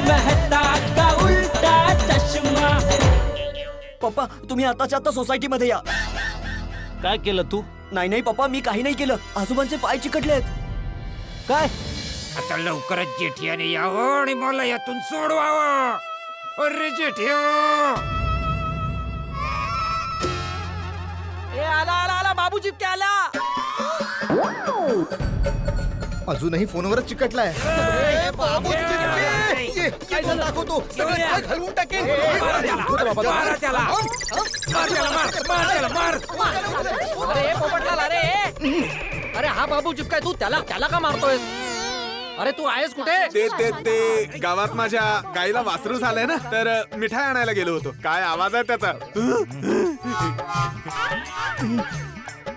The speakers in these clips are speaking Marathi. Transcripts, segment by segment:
मेहता का उल्टा चष्मा. पप्पा तुम्ही आताच्या आता सोसायटीमध्ये या. काय केलं तू? नाही नाही पप्पा मी काही नाही केलं. आजोबांचे पाय चिकटलेत. काय? आता लवकरच जेठियाने यावं आणि मला यातून सोडवावं. अरे जेठिया, आला आला आला बाबू चिपके आला. अजूनही फोनवरच चिकटलाय. काय झालं? दाखवतो सगळं घालवून टाकेन. मारा त्याला, मार त्याला, मार. अरे पोपटलाल, अरे हा बाबू चिपकाय, तू त्याला का मारतोय? अरे तू आहेस कुठे? ते गावात माझ्या गाईला वासरू झालंय ना, तर मिठाई आणायला गेलो होतो. काय आवाज आहे त्याचा?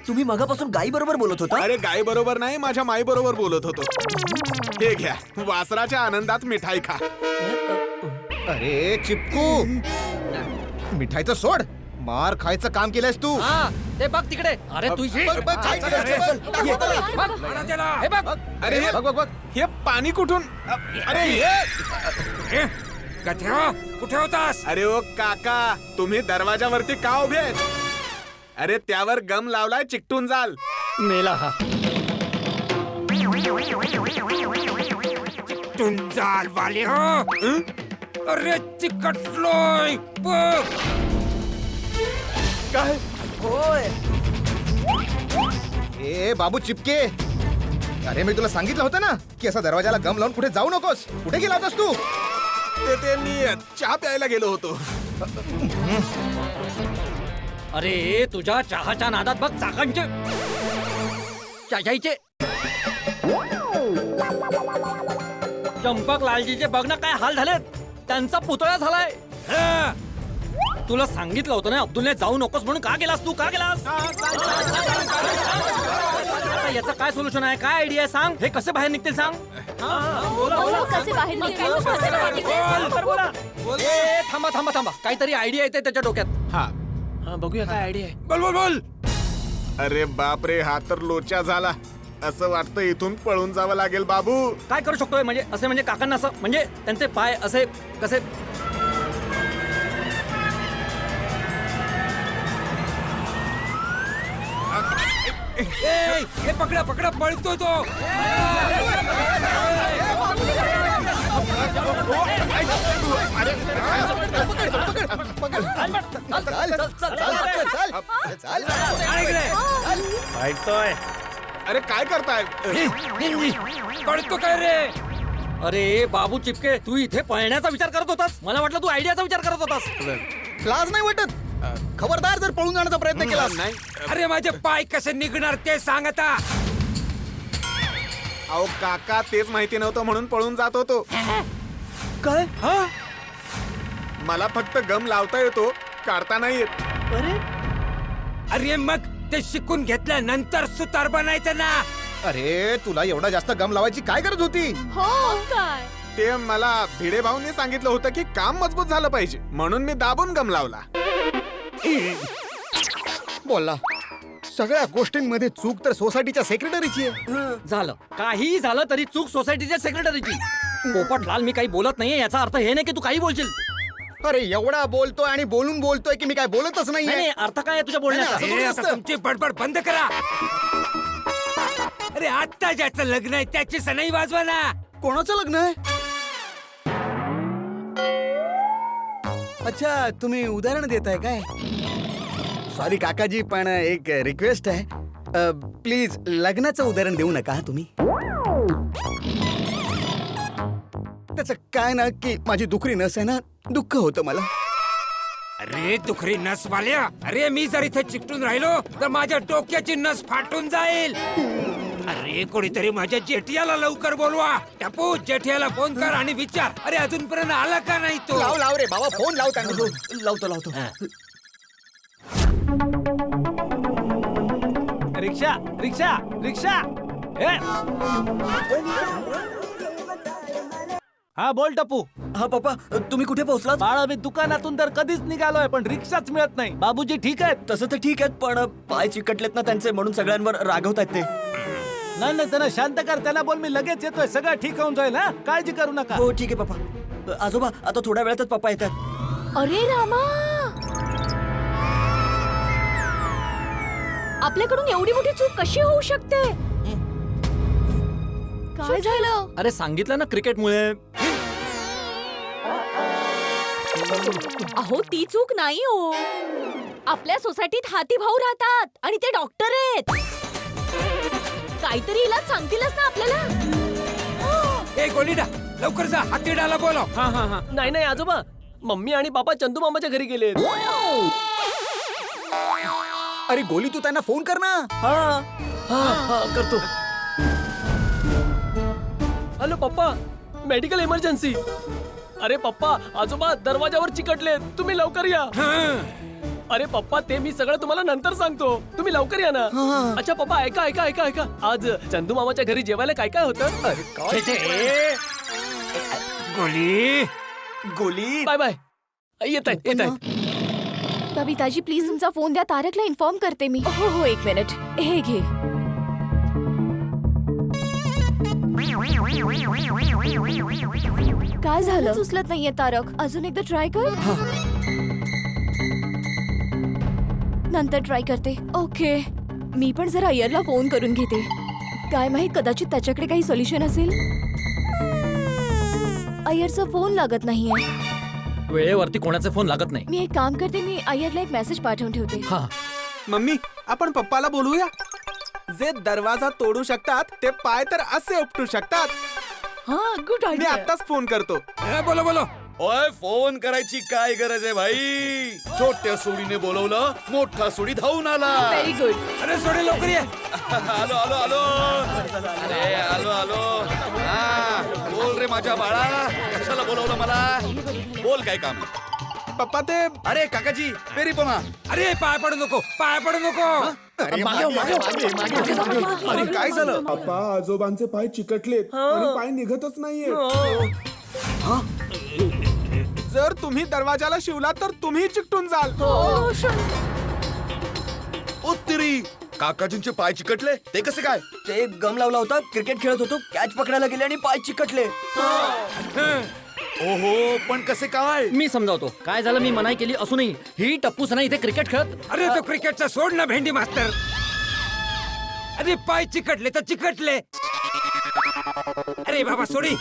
तुम्ही मगापासून गाई बरोबर बोलत होता. अरे गाई बरोबर नाही, माझ्या माई बरोबर बोलत होतो. हे घ्या, वासराच्या आनंदात मिठाई खा. अरे चिपकू, मिठाईचं सोड. मार खायचं काम केलंयस तू. हा ते बघ तिकडे. अरे तू ये. बघ, काय चल, केलंस? चल, बघ, चल, ये. बघ, बघ. मारा त्याला. हे बघ. अरे हे बघ. हे पाणी कुठून? अरे हे कथ्या, कुठे होतास? अरे ओ काका, तुम्ही दरवाजावरती का उभे आहेत? अरे त्यावर गम लावलाय, चिकटून जाल. मेला हा. तुंजाल वाले हो. अरे चिकटलोय बघ. काय? होय. ए बाबू चिपके, अरे मी तुला सांगितलं होतं ना की असा दरवाजाला गम लावून कुठे जाऊ नकोस. कुठे गेला होतास तू? ते मी चहा प्यायला गेलो होतो. अरे तुझ्या चहाच्या नादात बघ चाकांचे चाचाईचे चंपक लालजीचे बघ ना काय हाल झालेत. त्यांचा पुतळा झालाय. हा. तुला सांगितलं होतं ना अब्दुलने जाऊ नकोस म्हणून. का गेलास तू? का गेलास? आता याचं काय सोल्युशन आहे? काय आयडिया आहे सांग. हे कसे बाहेर निघतील सांग. कसे बाहेर निघतील? ए, थांबा काहीतरी आयडिया येते त्याच्या डोक्यात. हा, बघूया काय आयडिया आहे. बोल. अरे बापरे, हा तर लोचा झाला. असं वाटतं इथून पळून जावं लागेल बाबू. काय करू शकतोय? म्हणजे काकांना असं म्हणजे त्यांचे पाय असे कसे? हे पकडा पळतो तो. ऐकतोय. अरे काय करताय? पळतो काय रे? अरे बाबू चिपके, तू इथे पळण्याचा विचार करत होतास. मला वाटलं तू आयडियाचा विचार करत होतास. लाज नाही वाटत? खबरदार जर पळून जाण्याचा प्रयत्न केलास. नाही. अरे माझे पाय कसे निघणार ते सांग आता. अहो काका, तेच माहिती नव्हतं म्हणून पळून जात होतो. काय? मला फक्त गम लावता येतो, काढता नाही येत. अरे मग ते शिकून घेतल्यानंतर सुतार बनायचं ना. अरे तुला एवढा जास्त गम लावायची काय गरज होती? हो काय? ते मला भिडे भाऊंनी सांगितलं होतं की काम मजबूत झालं पाहिजे, म्हणून मी दाबून गम लावला. बोलला. सगळ्या गोष्टींमध्ये चूक तर सोसायटीच्या सेक्रेटरीची आहे. झालं काही झालं तरी चूक सोसायटीच्या सेक्रेटरीची. पोपटलाल, मी काही बोलत नाहीये याचा अर्थ हे नाही की तू काही बोलशील. अरे एवढा बोलतोय आणि बोलतोय की मी काय बोलतच नाही, नाहीये. अर्थ काय आहे तुझ्या बोलण्याचा? नाही, हे आता तुमची बडबड बंद करा. अरे आता ज्याचं लग्न आहे त्याची सनई वाजवा ना. कोणाचं लग्न आहे? अच्छा, तुम्ही उदाहरण देताय काय? सॉरी काकाजी, पण एक रिक्वेस्ट आहे. प्लीज लग्नाचं उदाहरण देऊ नका तुम्ही. त्याचं काय ना की माझी दुखरी नस आहे ना, दुःख होतं मला. अरे दुखरी नस वाल्या, अरे मी जर इथे चिकटून राहिलो तर माझ्या डोक्याची नस फाटून जाईल. अरे कोणीतरी माझ्या जेठियाला लवकर बोलवा. टपू, जेठियाला फोन कर आणि विचार. अरे अजूनपर्यंत आला का नाही तो? लाव रे बाबा, फोन लाव त्यांना. लावतो. रिक्षा. हा बोल टप्पू. हा पप्पा, तुम्ही कुठे पोहोचलात? बाळा, मी दुकानातून तर कधीच निघालोय पण रिक्षाच मिळत नाही. बाबूजी ठीक आहेत? तसं तर ठीक आहेत, पण पाय चिकटलेत ना त्यांचे, म्हणून सगळ्यांवर रागवतायत ते. नाही नाही त्यांना शांत कर, त्याला बोल मी लगेच येतोय, सगळं ठीक होऊन जाईल हा, काळजी करू नका. हो ठीक आहे पप्पा. आजोबा आता थोड्या वेळातच पप्पा येतात. अरे रामा, आपल्याकडून एवढी मोठी चूक कशी होऊ शकते? काय झालं? अरे सांगितलं ना क्रिकेटमुळे. अहो ती चूक नाही हो. आपल्या सोसायटीत हाती भाऊ राहतात आणि ते डॉक्टर आहेत. काहीतरी इलाज सांगतीलच ना आपल्याला. ए गोलीडा, लवकर जा, हातीडाला बोलव. हा. नाही नाही आजोबा, मम्मी आणि पापा चंदू मामाच्या घरी गेले. अरे गोली, तू त्यांना फोन कर ना. हा करतो. हॅलो पप्पा, मेडिकल इमर्जन्सी. अरे पप्पा, आजोबा दरवाजावर चिकटले, तुम्ही लवकर या. अरे पप्पा, ते मी सगळं तुम्हाला नंतर सांगतो, तुम्ही लवकर या ना. अच्छा पप्पा, ऐका ऐका ऐका ऐका, आज चंदू मामाच्या घरी जेवायला काय काय होतं? गोली गोली बाय बाय. येत आहेत. कविताजी प्लीज तुमचा फोन द्या, तारकला इन्फॉर्म करते मी. हो एक मिनिट, हे घे. काय झालं? उचलत नाहीये तारक, अजून एकदा ट्राय कर. नंतर ट्राय करते. ओके, मी पण जरा अय्यरला फोन करून घेते. काय माहित, कदाचित त्याच्याकडे काही सोल्युशन असेल. अय्यरचा फोन लागत नाहीये. वेळेवरती कोणाचे फोन लागत नाही. मी एक काम करते, मी अय्यरला एक मेसेज पाठवून ठेवते. हा. मम्मी, आपण पप्पाला बोलूया. जे दरवाजा तोडू शकतात ते पाय तर असे उपटू शकतात. हा, गुड मी आयडिया. आताच फोन करतो. बोलो बोलो. ओय, फोन करायची काय गरज आहे भाई? छोट्या सोडीने बोलवलं, मोठा सोडी धावून आला. Very good. अरे सोडे, लवकर ये. आलो आलो आलो. अरे आलो आलो. हा, बोल रे माझ्या बाळा, कशाला बोलवलं मला? बोल, काय काम? पप्पा ते अरे काकाजी, पेरी पमा. अरे पाय पडू नको, पाय पडू नको. अरे काय झालं? पप्पा, आजोबांचे पाय चिकटलेत आणि पाय निघतच नाहीये. जर तुम्ही दरवाजाला शिवला तर तुम्ही चिकटून जाल. उत्तरी काकाजींचे पाय चिकटले, ते कसे काय? ते गम लावला होता, क्रिकेट खेळत होतो, कॅच पकडायला गेले आणि पाय चिकटले. ओहो, पण कसे काय? मी समजावतो. काय झालं, मी मनाई केली असूनही ही टप्पू सना इथे क्रिकेट खेळत. अरे तो क्रिकेटचा सोड ना, भेंडी मास्तर. अरे पाय चिकटले तर चिकटले. अरे बाबा सोडी,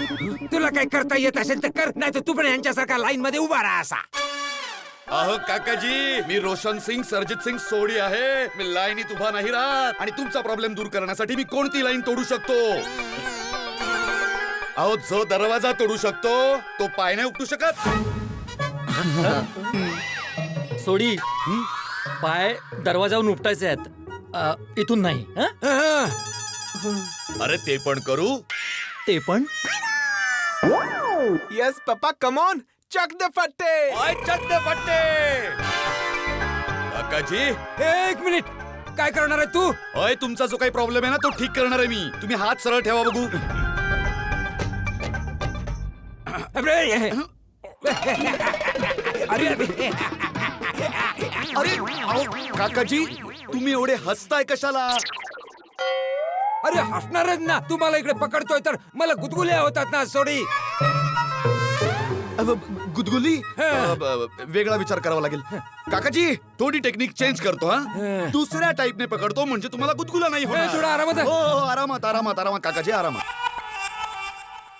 तुला काय करता येत असेल तर कर, नाही तर तू पण यांच्यासारखा लाईन मध्ये उभा राहा असा. अहो काकाजी, मी रोशन सिंग सरजित सिंग सोडी आहे. मी लाईनीत उभा नाही राहत, आणि तुमचा प्रॉब्लेम दूर करण्यासाठी मी कोणती लाईन तोडू शकतो. अहो, जो दरवाजा तोडू शकतो तो पाय नाही उपटू शकत. सोडी, पाय दरवाजावरून उपटायचे आहेत, इथून नाही. अरे ते पण करू. ते पण yes papa, come on, Chak दे फट्टे. पाय चक दे फट्टे. काकाजी, एक मिनिट, काय करणार आहे तू? अय, तुमचा जो काही प्रॉब्लेम आहे ना तो ठीक करणार आहे मी. तुम्ही हात सरळ ठेवा बघू. अरे अहो, काकाजी, तुम्ही एवढे हसताय कशाला? अरे हसणारच ना, तुम्हाला इकडे पकडतोय तर मला गुदगुल्या होतात ना सोडी. गुदगुली? वेगळा विचार करावा लागेल. काकाजी, थोडी टेक्निक चेंज करतो. हा, दुसऱ्या टाइपने पकडतो, म्हणजे तुम्हाला गुदगुला नाही होणार. थोडा आरामात. हो, आरामात आरामात आरामात काकाजी, आरामात.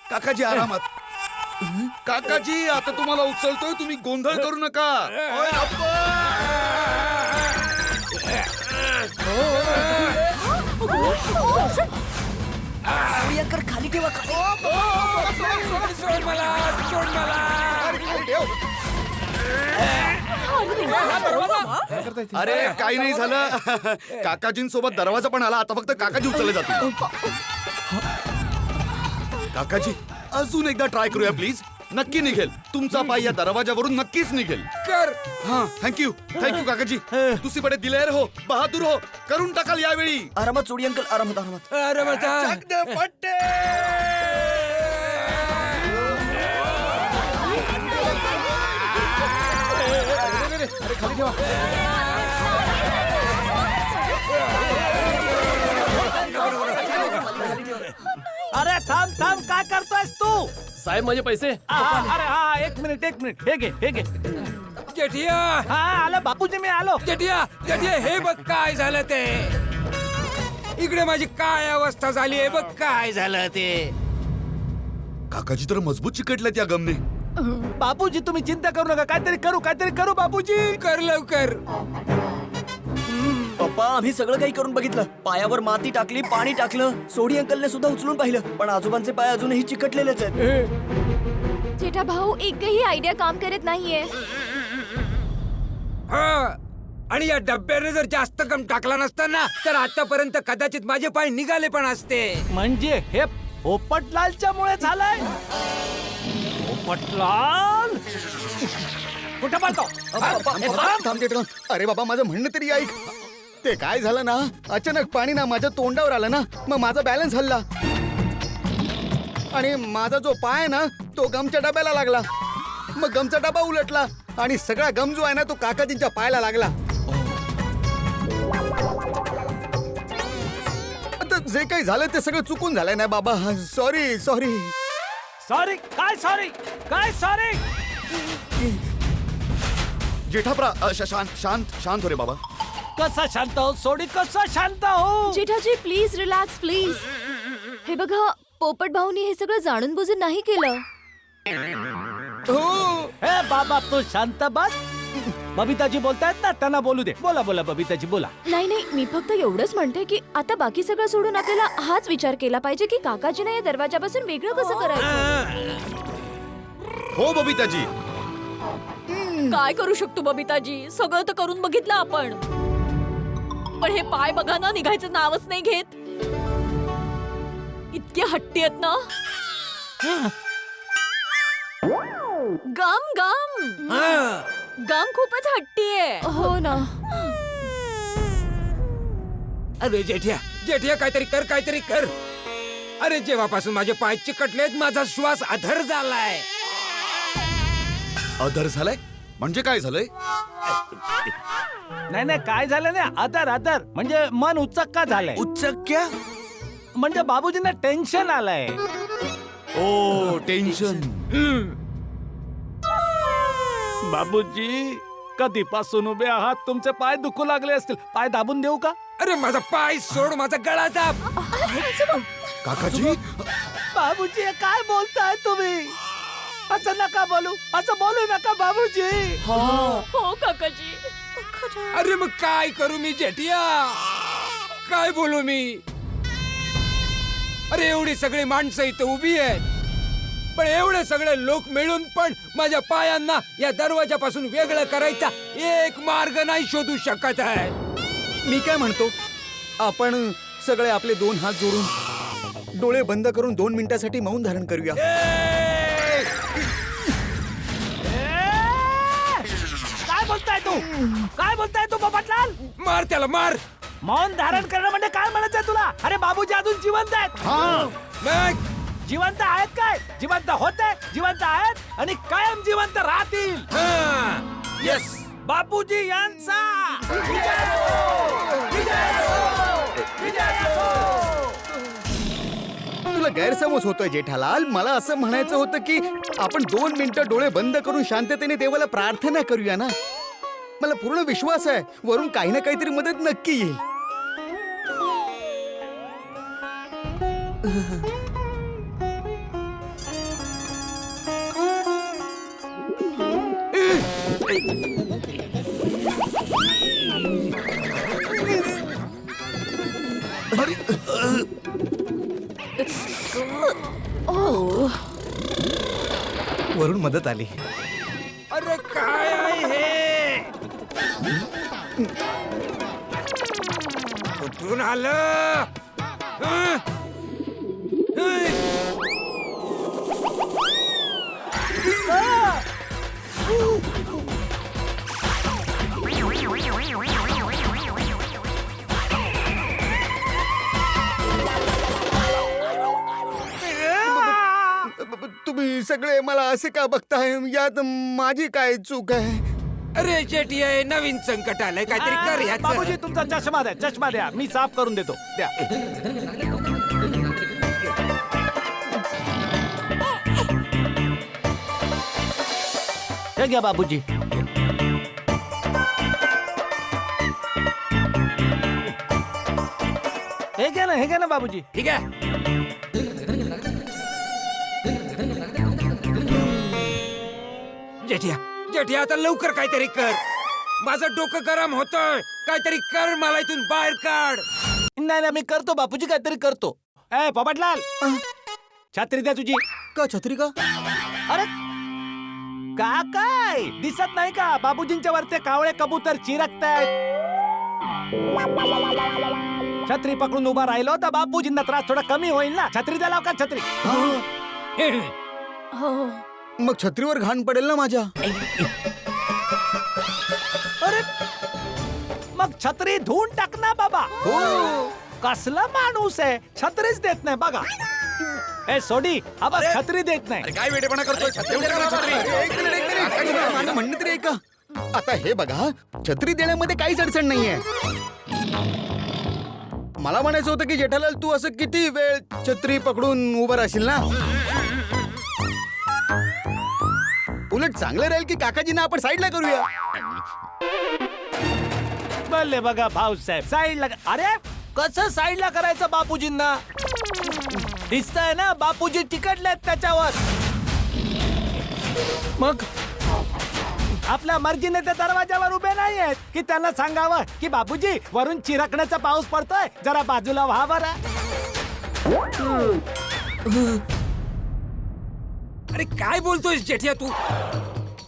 काकाजी आरामात. काकाजी, आता तुम्हाला उचलतोय, तुम्ही गोंधळ करू नका. ओय, अप्पा! सूर्यकर खाली ठेवा, खाली. सोड मला, सोड मला. अरे काही नाही झालं. काकाजींसोबत दरवाजा पण आला, आता फक्त काकाजी उचलले जातील. काकाजी, अजून एकदा ट्राय करूया प्लीज. नक्की निघेल तुमचा पाय, या दरवाजावरून नक्कीच निघेल. कर. हाँ, थँक्यू थँक्यू काकाजी. तुसी बडे दिलेर हो, बहादूर हो. करून टाकाल यावेळी. आरामात सोडी अंकल, आरामात आरामात. अरे बता. चक दे फट्टे. अरे खाली ठेवा. अरे थांब थांब, काय करतोयस तू? साहेब माझे पैसे. अरे हा, एक मिनिट हे घे. जेठिया हा आलं बापूजी, मी आलो. जेठिया जेठिया हे बघ काय झालं ते. इकडे माझी काय अवस्था झाली आहे बघ काय झालं ते. काकाजी तर मजबूत चिकटल्यात या गमने. बापूजी तुम्ही चिंता करू नका, काहीतरी करू बापूजी. कर लवकर. पप्पा आम्ही सगळं काही करून बघितलं. पायावर माती टाकली, पाणी टाकलं, सोडी अंकलने सुद्धा उचलून पाहिलं, पण आजोबांचे पाय अजूनही चिकटलेलेच आहेत. जेठा भाऊ, एकही आयडिया काम करत नाहीये. हा आणि या डब्याने जर जास्त कम टाकला नसता ना तर आतापर्यंत कदाचित माझे पाय निघाले पण असते. म्हणजे हे पोपटलालच्या मुळे झालंय. पोपटलाल कुठं पाहतो? थांब जेठा. अरे बाबा माझं म्हणणं तरी ऐक. ते काय झालं ना, अचानक पाणी ना माझ्या तोंडावर आलं ना, मग माझा बॅलन्स हल्ला आणि माझा जो पाय ना तो गमच्या डब्याला लागला. मग गमचा डबा उलटला आणि सगळा गम जो आहे ना तो काकाजींच्या पायाला लागला. आता जे काही झालं ते सगळं चुकून झालंय ना बाबा. सॉरी. सॉरी काय सॉरी? जेठाप्रा शांत हो रे बाबा. कसा शांत हो सोडी, कसा शांत हो? Jethaji please relax please. हे बघा, पोपट भाऊनी हे सगळं जाणून बुजून नाही केलं. हे बाबा तू शांत बस. बबिताजी बोलतायत ना, त्यांना बोलू दे. बोला बबिताजी बोला. नाही, मी फक्त एवढंच म्हणते की आता बाकी सगळं सोडून आपल्याला हाच विचार केला पाहिजे की काकाजीने या दरवाजापासून वेगळं कसं करायचं. हो बबिताजी. काय करू शकतो बबिताजी? सगळं तर करून बघितलं आपण, पण हे पाय बघा ना, निघायचं नावच नाही घेत. इतके हट्टी आहेत ना. गम खूपच हट्टी आहे. हो ना. अरे जेठिया काहीतरी कर. अरे जेव्हापासून माझे पाय चिकटलेत माझा श्वास अधर झालाय. अधर झालाय म्हणजे काय झालंय? नाही काय झालं ना, आदर म्हणजे मन उचक्का झालंय. उच्चक्या म्हणजे बाबूजींना टेन्शन आलंय. ओ टेन्शन. बाबूजी कधीपासून उभे आहात? तुमचे पाय दुखू लागले असतील, पाय दाबून देऊ का? अरे माझा पाय सोड, माझा गळा दाब. काकाजी बाबूजी हे काय बोलताय तुम्ही? असं नका बोलू, असं बोलू नका बाबूजी. हो काकाजी. अरे मग काय करू मी जेठिया? काय बोलू मी? अरे एवढी सगळी माणसं इथं उभी आहेत, पण एवढे सगळे लोक मिळून पण माझ्या पायांना या दरवाजापासून वेगळं करायचा एक मार्ग नाही शोधू शकत आहे. मी काय म्हणतो, आपण सगळे आपले 2 हात जोडून डोळे बंद करून 2 मिनिटासाठी मौन धारण करूया. काय बोलताय तू पोपटलाल? मार त्याला मार. मौन धारण करणं म्हणजे काय म्हणायचंय तुला? अरे बाबूजी अजून जिवंत आहेत. मग जिवंत आहेत काय? जिवंत होते, जिवंत आहेत आणि कायम जिवंत राहतील. येस बापूजी यांचा विजय असो! विजय असो! विजय असो! तुला गैरसमज होतोय जेठालाल. मला असं म्हणायचं होतं की आपण 2 मिनिटं डोळे बंद करून शांततेने देवाला प्रार्थना करूया ना. मला पूर्ण विश्वास आहे वरून काही ना काहीतरी मदत नक्की येईल. वरून मदत आली. अरे काय आहे हे? कुठून आलं? तुम्ही सगळे मला असे का बघताय? यात माझी काय चूक आहे? अरे जेठी आहे, नवीन संकट आलंय, काहीतरी कर ह्याचं. बाबूजी तुमचा चष्मा द्या, चष्मा द्या, मी साफ करून देतो. द्या. हे घ्या बाबूजी. हे घ्या ना बाबूजी. ठीक आहे. जेठिया जेठिया आता लवकर काहीतरी कर. माझं डोकं गरम होतंय. काहीतरी कर, मला इथून बाहेर काढ. नाही मी करतो बापूजी, काहीतरी करतो. ए पोपटलाल, छत्री द्या तुझी. का छत्री का? अरे का काय दिसत नाही का बाबूजींच्या वरते कावळे कबूतर चिरकतायत. छत्री पकडून उभा राहिलो तर बापूजींना त्रास थोडा कमी होईल ना. छत्री द्या लवकर, छत्री. हो. मग छत्रीवर घाण पडेल ना माझ्या. अरे मग छत्री धुवून टाक ना बाबा. कसला माणूस आहे, छत्रीच देत नाही बघा. ए सोडी, हा बघ छत्री देत नाही. काय वेडेपणा करतोय? एक मिनिट, माझं म्हणणं तरी ऐका. आता हे बघा, छत्री देण्यामध्ये काहीच अडचण नाहीये. मला म्हणायचं होतं की जेठालाल तू असं किती वेळ छत्री पकडून उभं राहशील ना. उलट चांगलं राहील की काकाजींना आपण साईडला करूया. बोलले बघा भाऊसाहेब, साईडला. अरे कसं साईडला करायचं बापूजींना? दिसतंय ना बापूजी चिकटलेत त्याच्यावर. मग आपल्या मर्जीने त्या दरवाजावर उभे नाही आहेत की त्यांना सांगावं की बापूजी वरून चिरकण्याचा पाऊस पडतोय, जरा बाजूला व्हा बरं. अरे काय बोलतोयस जेठिया तू?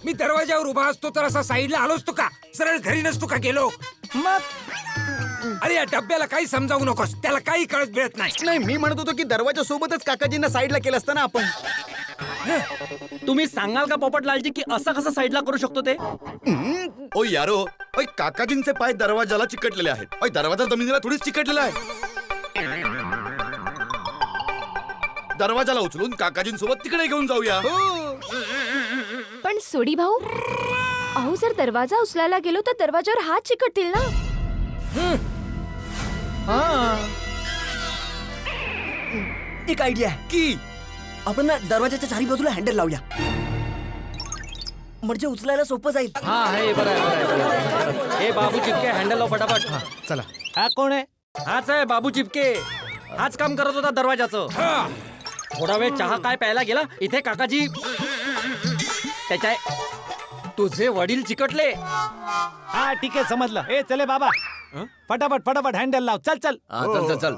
मी दरवाजावर उभा असतो तर असा साईडला आलो असतो का? सरळ घरी नसतो का गेलो? मग अरे या डब्याला काही समजावू नकोस, त्याला काही कळत मिळत नाही. नाही, मी म्हणत होतो की दरवाजा सोबतच काकाजींना साईडला केलं असतं ना आपण. तुम्ही सांगाल का पोपटलालजी की असं कसं साईडला करू शकतो ते? ओ यारो, ओय काकाजींचे पाय दरवाजाला चिकटलेले आहेत. ओय दरवाजा जमिनीला थोडीच चिकटलेला आहे. दरवाजाला उचलून काकाजींसोबत तिकडे घेऊन जाऊया. पण सोडी भाऊ, अहो जर दरवाजा उचलायला गेलो तर दरवाजावर हात चिकटतील ना. एक आयडिया आहे की आपण ना दरवाजाच्या चारी बाजूला हँडल लावूया, म्हणजे उचलायला सोपं जाईल. हा हे बरं आहे. हे बाबू चिपके हँडल लाव फटाफट. चला. हा कोण आहे? हाच आहे बाबू चिपके. हाच काम करत होता दरवाजाचं. थोडा वेळ चहा काय प्यायला गेला, इथे काकाजी त्याच्या तुझे वडील चिकटले. हा ठीक आहे, समजलं. ए चले बाबा, फटाफट हँडल लाव. चल चल. चल चल चल.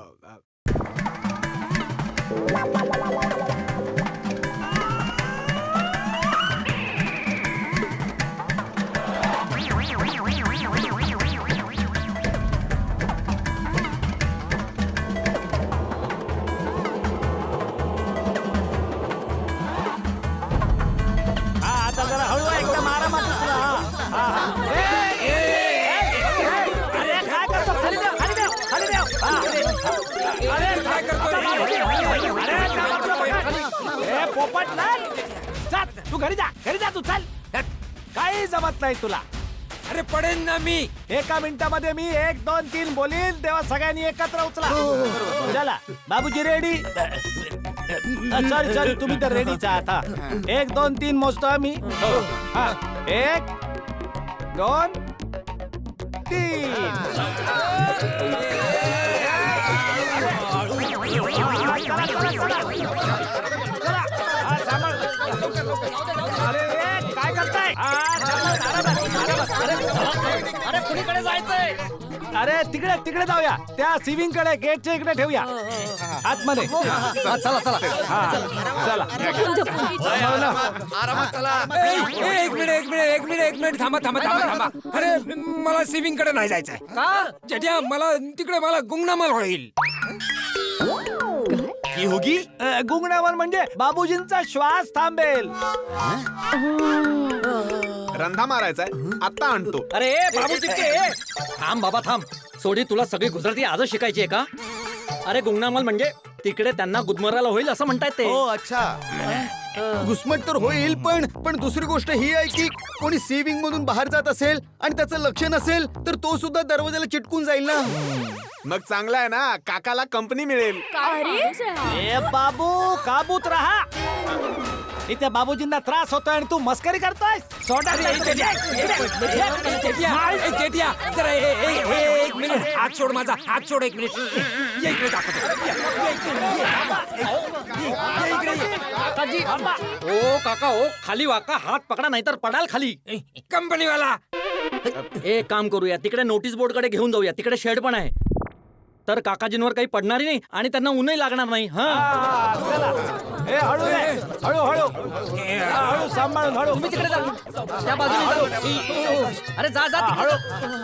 आता जरा हळू आहे, एकदम आरामात उचला. अरे काय करतो? खाली द्या, खाली द्या, खाली द्या. अरे काय करतो? ए पोपटलाल, चल तू घरी जा तू. चल, काही जमत नाही तुला. अरे पडेन ना मी. एका मिनिटामध्ये मी 1 2 3 बोलील तेव्हा सगळ्यांनी एकत्र उचला. चला बाबूजी रेडी. सॉरी तुम्ही तर रेडीच आहात. 1 2 3 मोजतो मी. 1 2 3. अरे काय करताय? अरे कुणीकडे जायचंय? अरे तिकडे जाऊया, त्या स्विमिंग कडे गेटच्या इकडे ठेवूया आतमध्ये. चला चला. चला आरामात चला. एक मिनिट थांबा. अरे मला स्विमिंग कडे नाही जायचंय. का जेठ्या? मला गुंगनामाल होईल. की होगी गुंगणावर म्हणजे बाबूजींचा श्वास थांबेल. रंधा मारायचाय, आता आणतो. अरे बाबू चिपके थांब बाबा थांब. सोडी, तुला सगळी गुजराती आजच शिकायची आहे का? अरे गुंगनामाल म्हणजे तिकडे त्यांना गुदमरायला होईल असं म्हणतायत ते. हो अच्छा. घुसमट तर होईल, पण दुसरी गोष्ट ही आहे की कोणी सेव्हिंग मधून बाहेर जात असेल आणि त्याचं लक्ष नसेल तर तो सुद्धा दरवाजाला चिटकून जाईल ना. मग चांगला आहे ना, काकाला कंपनी मिळेल. अरे ए बाबू, काबूत राहा. इथे बाबूजींना त्रास होतोय आणि तू मस्करी करतोय सोडा जेठ्या जरा एक मिनिट हात सोड माझा हात सोड एक मिनिट ये इकडे दाखवतो काकाजी ओ काका ओ खाली वाका हात पकडा नाहीतर पडाल खाली. कंपनीवाला एक काम करूया तिकडे नोटीस बोर्ड कडे घेऊन जाऊया तिकडे शेड पण आहे तर काकाजींवर काही पडणारही नाही आणि त्यांना ऊनही लागणार नाही. हा चला ए हळू रे हळू हळू हळू सांभाळून हळू तुम्ही तिकडे जा त्या बाजूला अरे जा जा हळू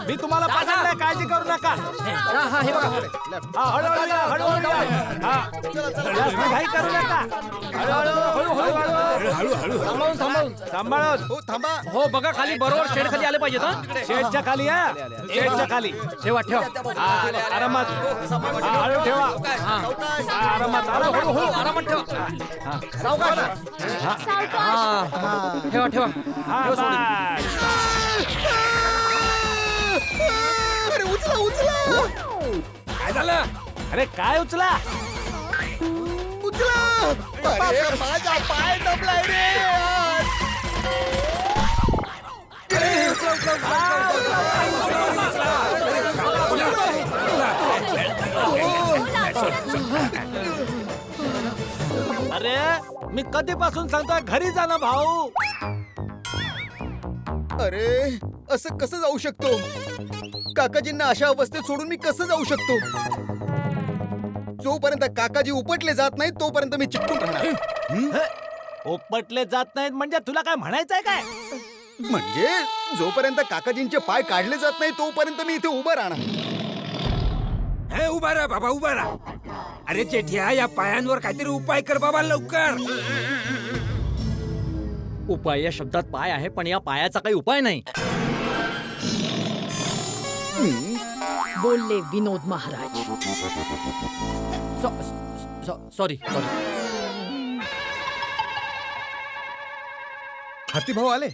मी तुम्हाला पकडलंय काळजी करू नका. हा हे बघा हळू हळू या, हळू हळू या. हा जास्त घाई करू नका. हळू हळू हळू हळू हळू सांभाळून सांभाळून सांभाळून हो थांबा. हो बघा खाली बरोबर शेड खाली आले पाहिजेत. हा शेडच्या खाली या शेडच्या खाली ठेवा ठेवा हा, आरामात हा, हळू ठेवा हा, आरामात हळू हळू हळू आरामात ठेवा सावकाश हा ठेवा ठेवा हा, बस. अरे उचला उचला काय झालं अरे काय उचला उचला. अरे माझा पाय दबलाय रे. अरे मी कधीपासून सांगतोय घरी जा ना भाऊ. अरे असं कसं जाऊ शकतो. काकाजींना अशा अवस्थेत सोडून मी कसं जाऊ शकतो. जोपर्यंत काकाजी उपटले जात नाही तोपर्यंत मी चिपकून राहणार. उपटले जात नाहीत म्हणजे तुला काय म्हणायचंय काय. म्हणजे जोपर्यंत काकाजींचे पाय काढले जात नाही तोपर्यंत मी इथे उभं राहणार. हे उभा राहा बाबा उभा राहा. अरे जेठ्या या पायांवर काहीतरी उपाय कर बाबा लवकर. उपाय या शब्दात पाय आहे पण या पायाचा काही उपाय नाही. बोलले विनोद महाराज. सॉरी हाती भाऊ आले.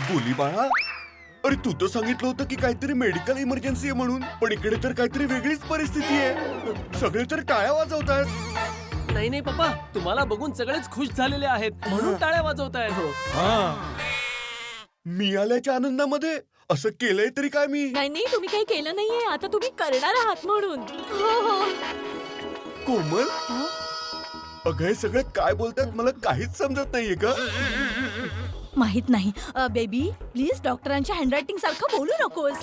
बोली बाळा अरे तू तर सांगितलं होतं की काहीतरी मेडिकल इमर्जन्सी आहे म्हणून पण इकडे तर काहीतरी वेगळीच परिस्थिती आहे. सगळे तर टाळ्या वाजवतात. नाही नाही पप्पा तुम्हाला बघून सगळेच खुश झालेले आहेत म्हणून टाळ्या वाजवतायत. मी आल्याच्या आनंदामध्ये असं केलंय तरी काय मी. नाही नाही तुम्ही काही केलं नाहीये आता तुम्ही करणार आहात म्हणून. हो हो कोमल अगं हे सगळं काय बोलतात मला काहीच समजत नाहीये का. माहित नाही बेबी प्लीज डॉक्टरांच्या हँडरायटिंग सारखं बोलू नकोस.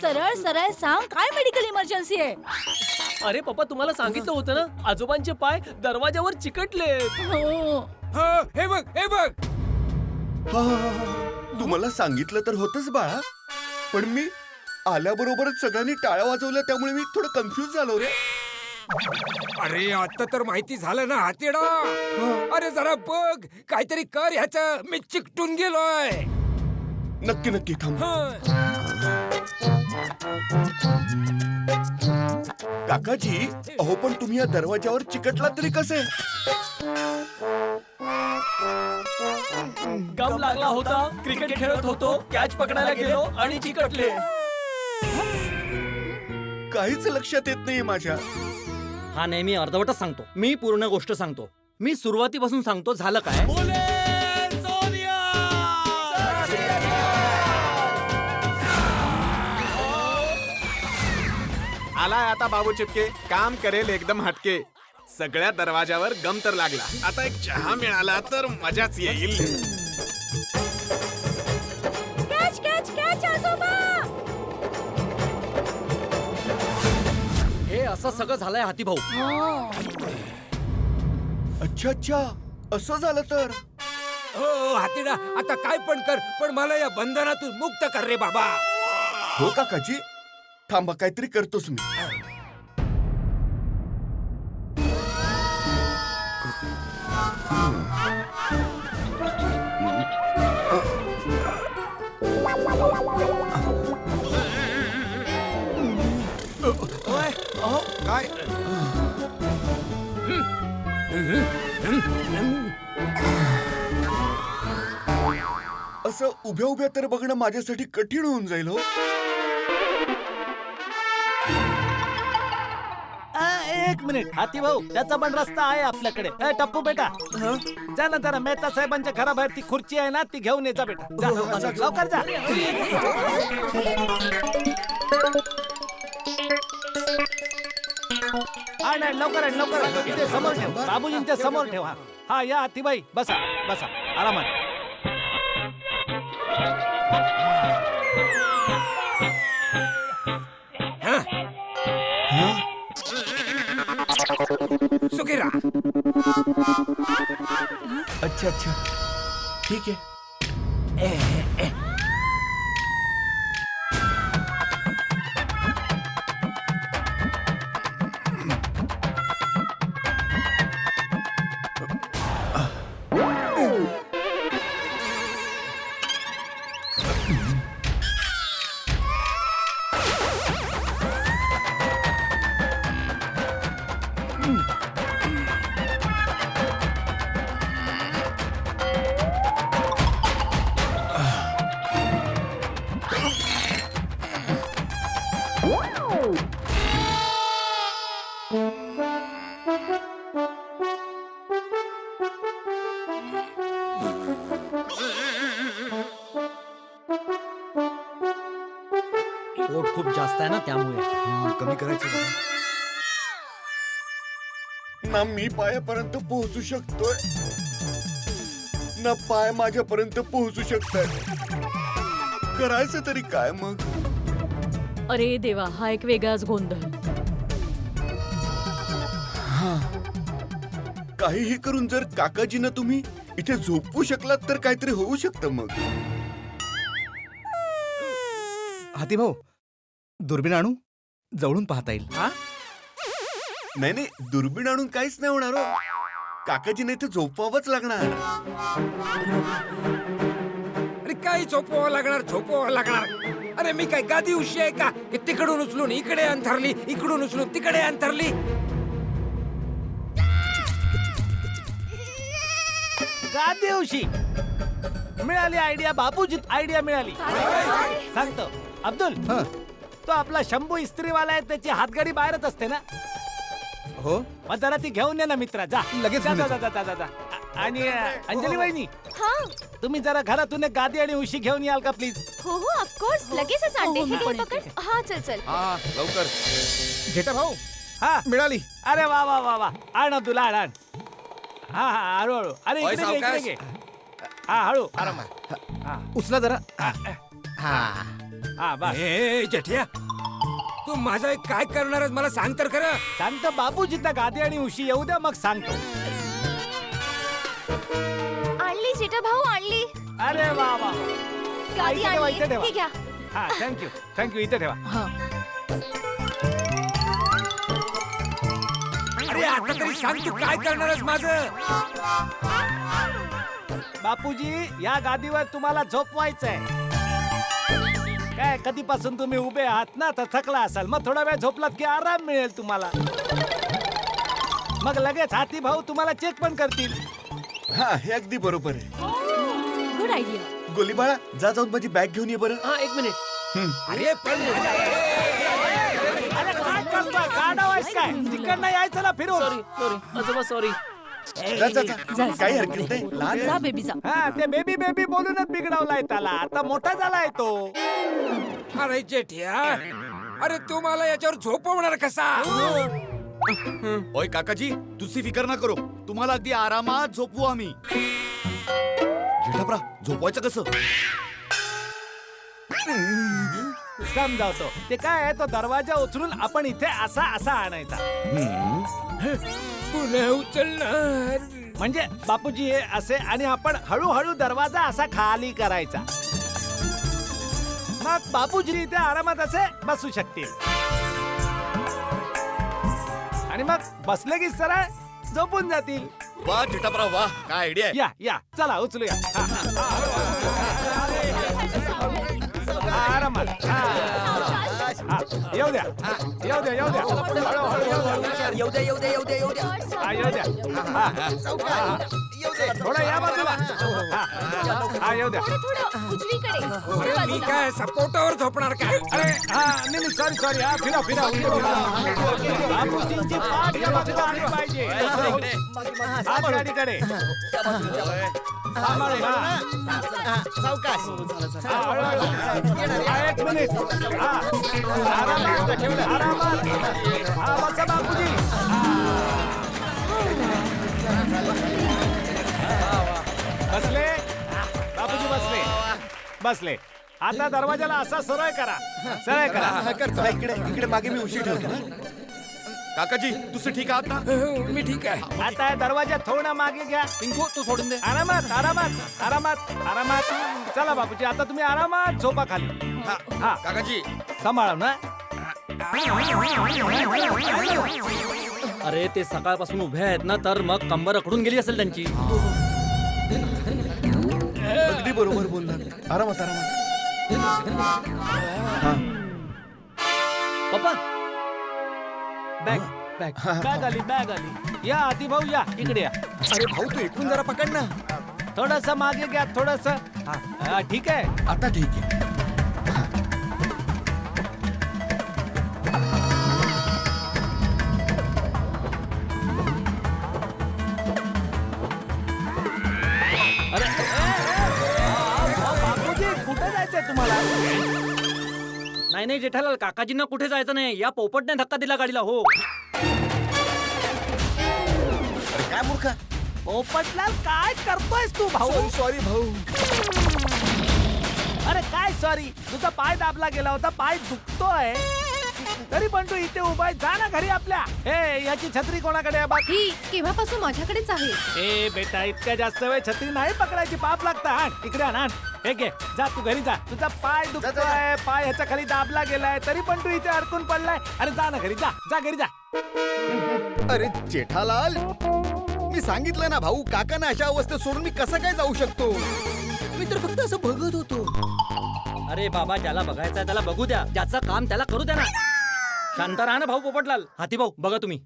सरळ सरळ सांग काय मेडिकल इमर्जन्सी आहे. अरे पप्पा तुम्हाला सांगितलं होतं ना आजोबांचे पाय दरवाजावर चिकटले. हो हो हे बघ हे बघ. तू मला सांगितलं तर होतच बाळा पण मी आल्याबरोबरच सगळ्यांनी टाळ्या वाजवल्या त्यामुळे मी थोडं कन्फ्युज झालो रे. अरे आता तर माहिती झालं ना हातेडा. अरे जरा बघ काहीतरी कर ह्याच मी चिकटून गेलोय. नक्की नक्की थांब. काकाजी अहो पण तुम्ही या दरवाजावर चिकटला तरी कसे. गम लागला होता क्रिकेट खेळत होतो कॅच पकडायला गेलो आणि चिकटले. काहीच लक्षात येत नाहीये माझ्या. हा नेहमी अर्धवटच सांगतो मी पूर्ण गोष्ट सांगतो. मी सुरुवातीपासून सांगतो झालं काय. आलाय आता बाबू चिपके काम करेल एकदम हटके. सगळ्या दरवाजावर गम तर लागला आता एक चहा मिळाला तर मजाच येईल. कॅच कॅच कॅच आजोबा. हे असं सगळं झालंय हाती भाऊ. अच्छा अच्छा असं झालं तर. हो हातेडा आता काय पण कर पण मला या बंधनातून मुक्त कर रे बाबा. हो काकाजी थांबा काहीतरी करतोस मी. काय असं उभ्या उभ्या तर बघणं माझ्यासाठी कठीण होऊन जाईल हो. एक मिनिट हाती भाऊ त्याचा पण रस्ता आहे आपल्याकडे. ए, टप्पू बेटा जा ना जरा मेहता साहेबांच्या घराबाहेर ती खुर्ची आहे ना ती घेऊन येजा बेटा. जा, लवकर जा. नाही लवकर लवकर इथे समोर ठेव बाबूजींच्या समोर ठेवा. हा या हातीबाई बसा बसा आरामात. सुखी राहा. अच्छा अच्छा ठीक आहे. पोट खूप जास्त आहे ना त्यामुळे. कमी करायचं का? ना मी पायापर्यंत पोहोचू शकतोय ना पाय माझ्यापर्यंत पोहोचू शकताय. करायचं तरी काय मग? अरे देवा हा एक वेगळाच गोंधळ. काहीही करून जर काकाजींना तुम्ही इथे झोपवू शकलात तर काहीतरी होऊ शकतं मग. हाती भाऊ दुर्बीण आणू जवळून पाहता येईल. नाही नाही दुर्बीण आणून काहीच नाही होणार हो. काकाजींना इथे झोपवावंच लागणार. अरे काय झोपवावं लागणार. अरे मी काय गादी उशी आहे का की तिकडून उचलून इकडे अंथरली इकडून उचलून तिकडे अंथरली. का दिवशी मिळाली आयडिया बापूजी आयडिया मिळाली. सांगतो अब्दुल तो आपला शंभू इस्त्रीवाला आहे त्याची हातगाडी बाहेरच असते ना. हो मग जरा ती घेऊन ये ना मित्रा जा लगेच जा घेऊन जा येतो. जा जा जा. आणि अंजली वहिनी हा तुम्ही जरा घरातून एक गादी आणि उशी घेऊन याल का प्लीज. हो हो ऑफकोर्स लगेचच आणते. हे घे पकड. हा चल चल. हा लवकर. घेता भाऊ हा मिळाली. अरे वा वा वा वा आण तुला आण. हा हा हळू हळू. अरे ओय, इकडे घे, इकडे सावकाश. घे. हा हळू आरामात. हा उचला जरा. हा बस. ए जेठ्या तू माझा एक काय करणार आहेस मला सांग तर खरं. सांगतो बापूजींना गादी आणि उशी येऊ द्या मग सांगतो. आणली जेठा भाऊ आणली. अरे वा वा गादी इथे ठेवा, आणली. इथे ठेवा. हे घ्या. हा थँक्यू इथे ठेवा. अरे आता तरी सांग तू काय करणार आहेस माझं. बापूजी या गादीवर तुम्हाला झोपवायचंय. काय कधीपासून तुम्ही उभे आहात ना तर थकला असाल मग थोडा वेळ झोपलात की आराम मिळेल तुम्हाला. मग लगेच हाती भाऊ तुम्हाला चेक पण करतील. हा हे अगदी बरोबर आहे. Good idea. गोलीबाळा जा जाऊन माझी बॅग घेऊन ये बरं. हा एक मिनिट. अरे पण अरे काय करतोय गाडा वाईस काय तिकडनं यायचं ना फिरून. सॉरी आजोबा सॉरी. जा जा जा काही हरकत नाही. लहान जा बेबी जा. हा ते बेबी बोलूनच बिघडवलाय त्याला आता मोठा झालाय तो. अरे जेठ्या अरे तू मला याच्यावर झोपवणार कसा. ओय काकाजी तुझी फिकर ना करो. तुम्हाला अगदी आरामात झोपवू आम्ही. जेठाप्रा झोपवायचं कसं? समजावतो. ते काय आहे तो दरवाजा उचलून आपण इथे असा असा आणायचा. पुन्हा उचलणार म्हणजे बापूजी हे असे आणि आपण हळूहळू दरवाजा असा खाली करायचा. मग बापूजी इथे आरामात असे बसू शकतील. आणि मग बसले की सरळ झोपून जातील. वा जेठाप्रा वा काय आयडिया आहे. या चला उचलूया. आरामात. येऊ द्या येऊ द्या येऊ द्या. येऊ द्या येऊ द्या येऊ द्या येऊ द्या. हा, येऊ द्या. थोडं या बाजूला. हा येऊ द्या. थोडं उजवीकडे. अरे मी काय सपोर्टावर झोपणार काय. अरे हा नाही सॉरी हा फिरा बापूजींची पाठ गाडी पाहिजे हात गाडीकडे सांभाळून, हा. सावकाश एक मिनिट हा. आरामात. आरामात. हा, बसा बापूजी. बसले बापूजी बसले बसले आता दरवाजाला असा सरळ करा सरळ करा करतो इकडे मागे मी उशी ठेवतो ना. काकाजी दुसरं ठीक आहात ना? मी ठीक आहे. आता दरवाजा थोडा मागे घ्या पिंकू तू सोडून दे. आरामात आरामात आरामात आरामात चला बापूजी आता तुम्ही आरामात झोपा खाली हा काकाजी सांभाळा ना अरे ते सकाळपासून उभे आहेत ना तर मग कंबर अकडून गेली असेल त्यांची. अगदी बरोबर बोललात. आरामात पप्पा बॅग बॅग आली बॅग आली या आती भाऊ या इकडे या अरे भाऊ तू इकडून जरा पकड ना. थोडस मागे घ्या थोडस ठीक आहे आता ठीक आहे. बापूजी कुठे जायचंय तुम्हाला नाही जेठालाल काकाजींना कुठे जायचं नाही या पोपटने धक्का दिला गाडीला. हो काय मूर्खा. पोपटलाल काय करतोयस तू भाऊ सॉरी भाऊ. अरे काय सॉरी तुझा पाय दाबला गेला होता पाय दुखतोय तरी पण तू इथे उभा आहे जा ना घरी आपल्या. हे याची छत्री कोणाकडे आहे बाकी ही केव्हापासून माझ्याकडेच आहे. ए बेटा इतक्या जास्त वेळ छत्री नाही पकडायची पाप लागतं आण इकडे आण हे घे जा तू घरी जा तुझा पाय दुखतोय पाय ह्याच्या खाली दाबला गेलाय तरी पण तू इथे अडकून पडलाय. अरे जा ना घरी जा जा घरी जा. अरे जेठालाल मी सांगितलं ना भाऊ काकांना अशा अवस्थेत सोडून मी कसं काय जाऊ शकतो. मी तर फक्त असं बघत होतो. अरे बाबा ज्याला बघायचंय त्याला बघू द्या ज्याचं काम त्याला करू द्या ना. शांत राहा ना भाऊ पोपटलाल. हाती भाऊ बघा तुम्ही.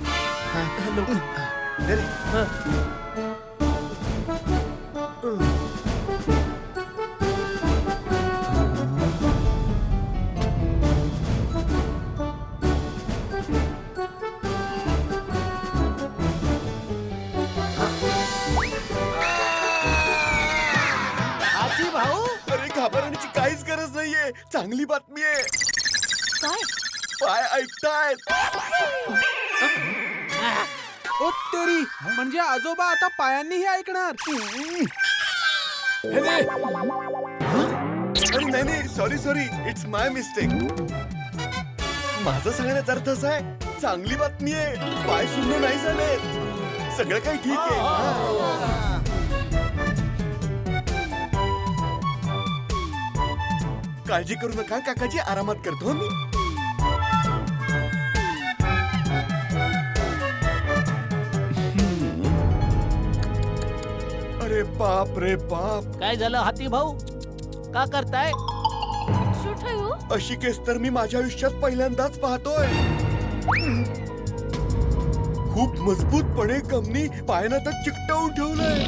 हाती भाऊ अरे घाबरण्याची काहीच गरज नाहीये. चांगली बातमी आहे. काय पाय ऐकतायत. ओ तेरी म्हणजे आजोबा आता पायांनीही ऐकणार. अरे नाही सॉरी इट्स माय मिस्टेक. माझं सांगण्याचा अर्थ असा आहे चांगली बातमी आहे. पाय सुन्न नाही झालेत. सगळं काही ठीक आहे. काळजी करू नका काकाजी आरामात करतो मी. अरे बाप रे बाप. काय झालं हाती भाऊ का करताय अशी केस तर मी माझ्या आयुष्यात पहिल्यांदाच पाहतोय. खूप मजबूतपणे गमनी पायानं तर चिकटवून ठेवलंय.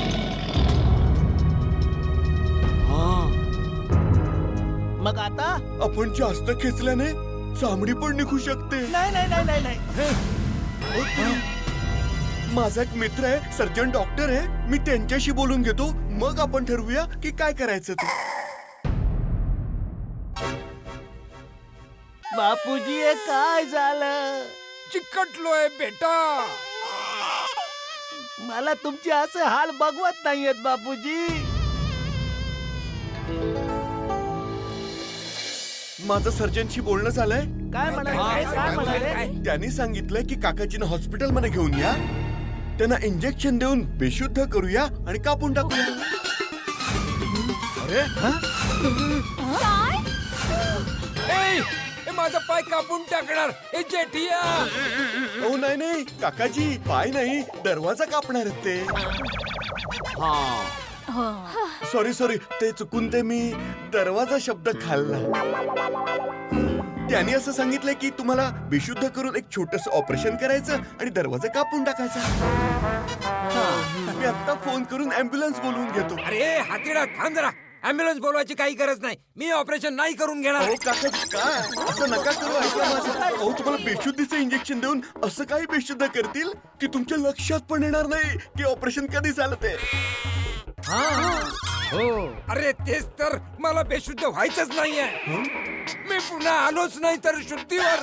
मग आता आपण जास्त खेचल्याने चामडी पण निघू शकते. नाही नाही नाही नाही नाही माझा एक मित्र आहे सर्जन डॉक्टर आहे. मी त्यांच्याशी बोलून घेतो मग आपण ठरवूया की काय करायचं ते. बापूजी हे काय झालं चिकटलोय बेटा. मला तुमचे असे हाल बघवत नाहीयेत बापूजी. माझं सर्जनशी बोलणं झालंय. काय म्हणाले काय म्हणाले त्यांनी सांगितलंय की काकाजींना हॉस्पिटलमध्ये घेऊन या त्यांना इंजेक्शन देऊन बेशुद्ध करूया आणि कापून टाकूया. अरे माझा पाय कापून टाकणार ए जेठिया. ओ नाही काकाजी पाय नाही दरवाजा कापणार आहेत ते. सॉरी ते चुकून ते मी दरवाजा शब्द खाल्ला. त्यांनी असं सांगितलंय की तुम्हाला बेशुद्ध करून एक छोटस ऑपरेशन करायचं आणि दरवाजा कापून टाकायचा. मी आता फोन करून ऍम्ब्युलन्स बोलवून घेतो. अरे हातीडा थांब जरा. ऍम्ब्युलन्स बोलवायची काही गरज नाही. मी ऑपरेशन नाही करून घेणार. अहो काकाजी काय असं नका करू, ऐका माझं. अहो तुम्हाला बेशुद्धीचं इंजेक्शन देऊन असं काही बेशुद्ध करतील की तुमच्या लक्षात पण येणार नाही की ऑपरेशन कधी झालं ते. अरे तेच तर, मला बेशुद्ध व्हायचंच नाहीये. मी पुन्हा आलोच नाही तर शुद्धीवर.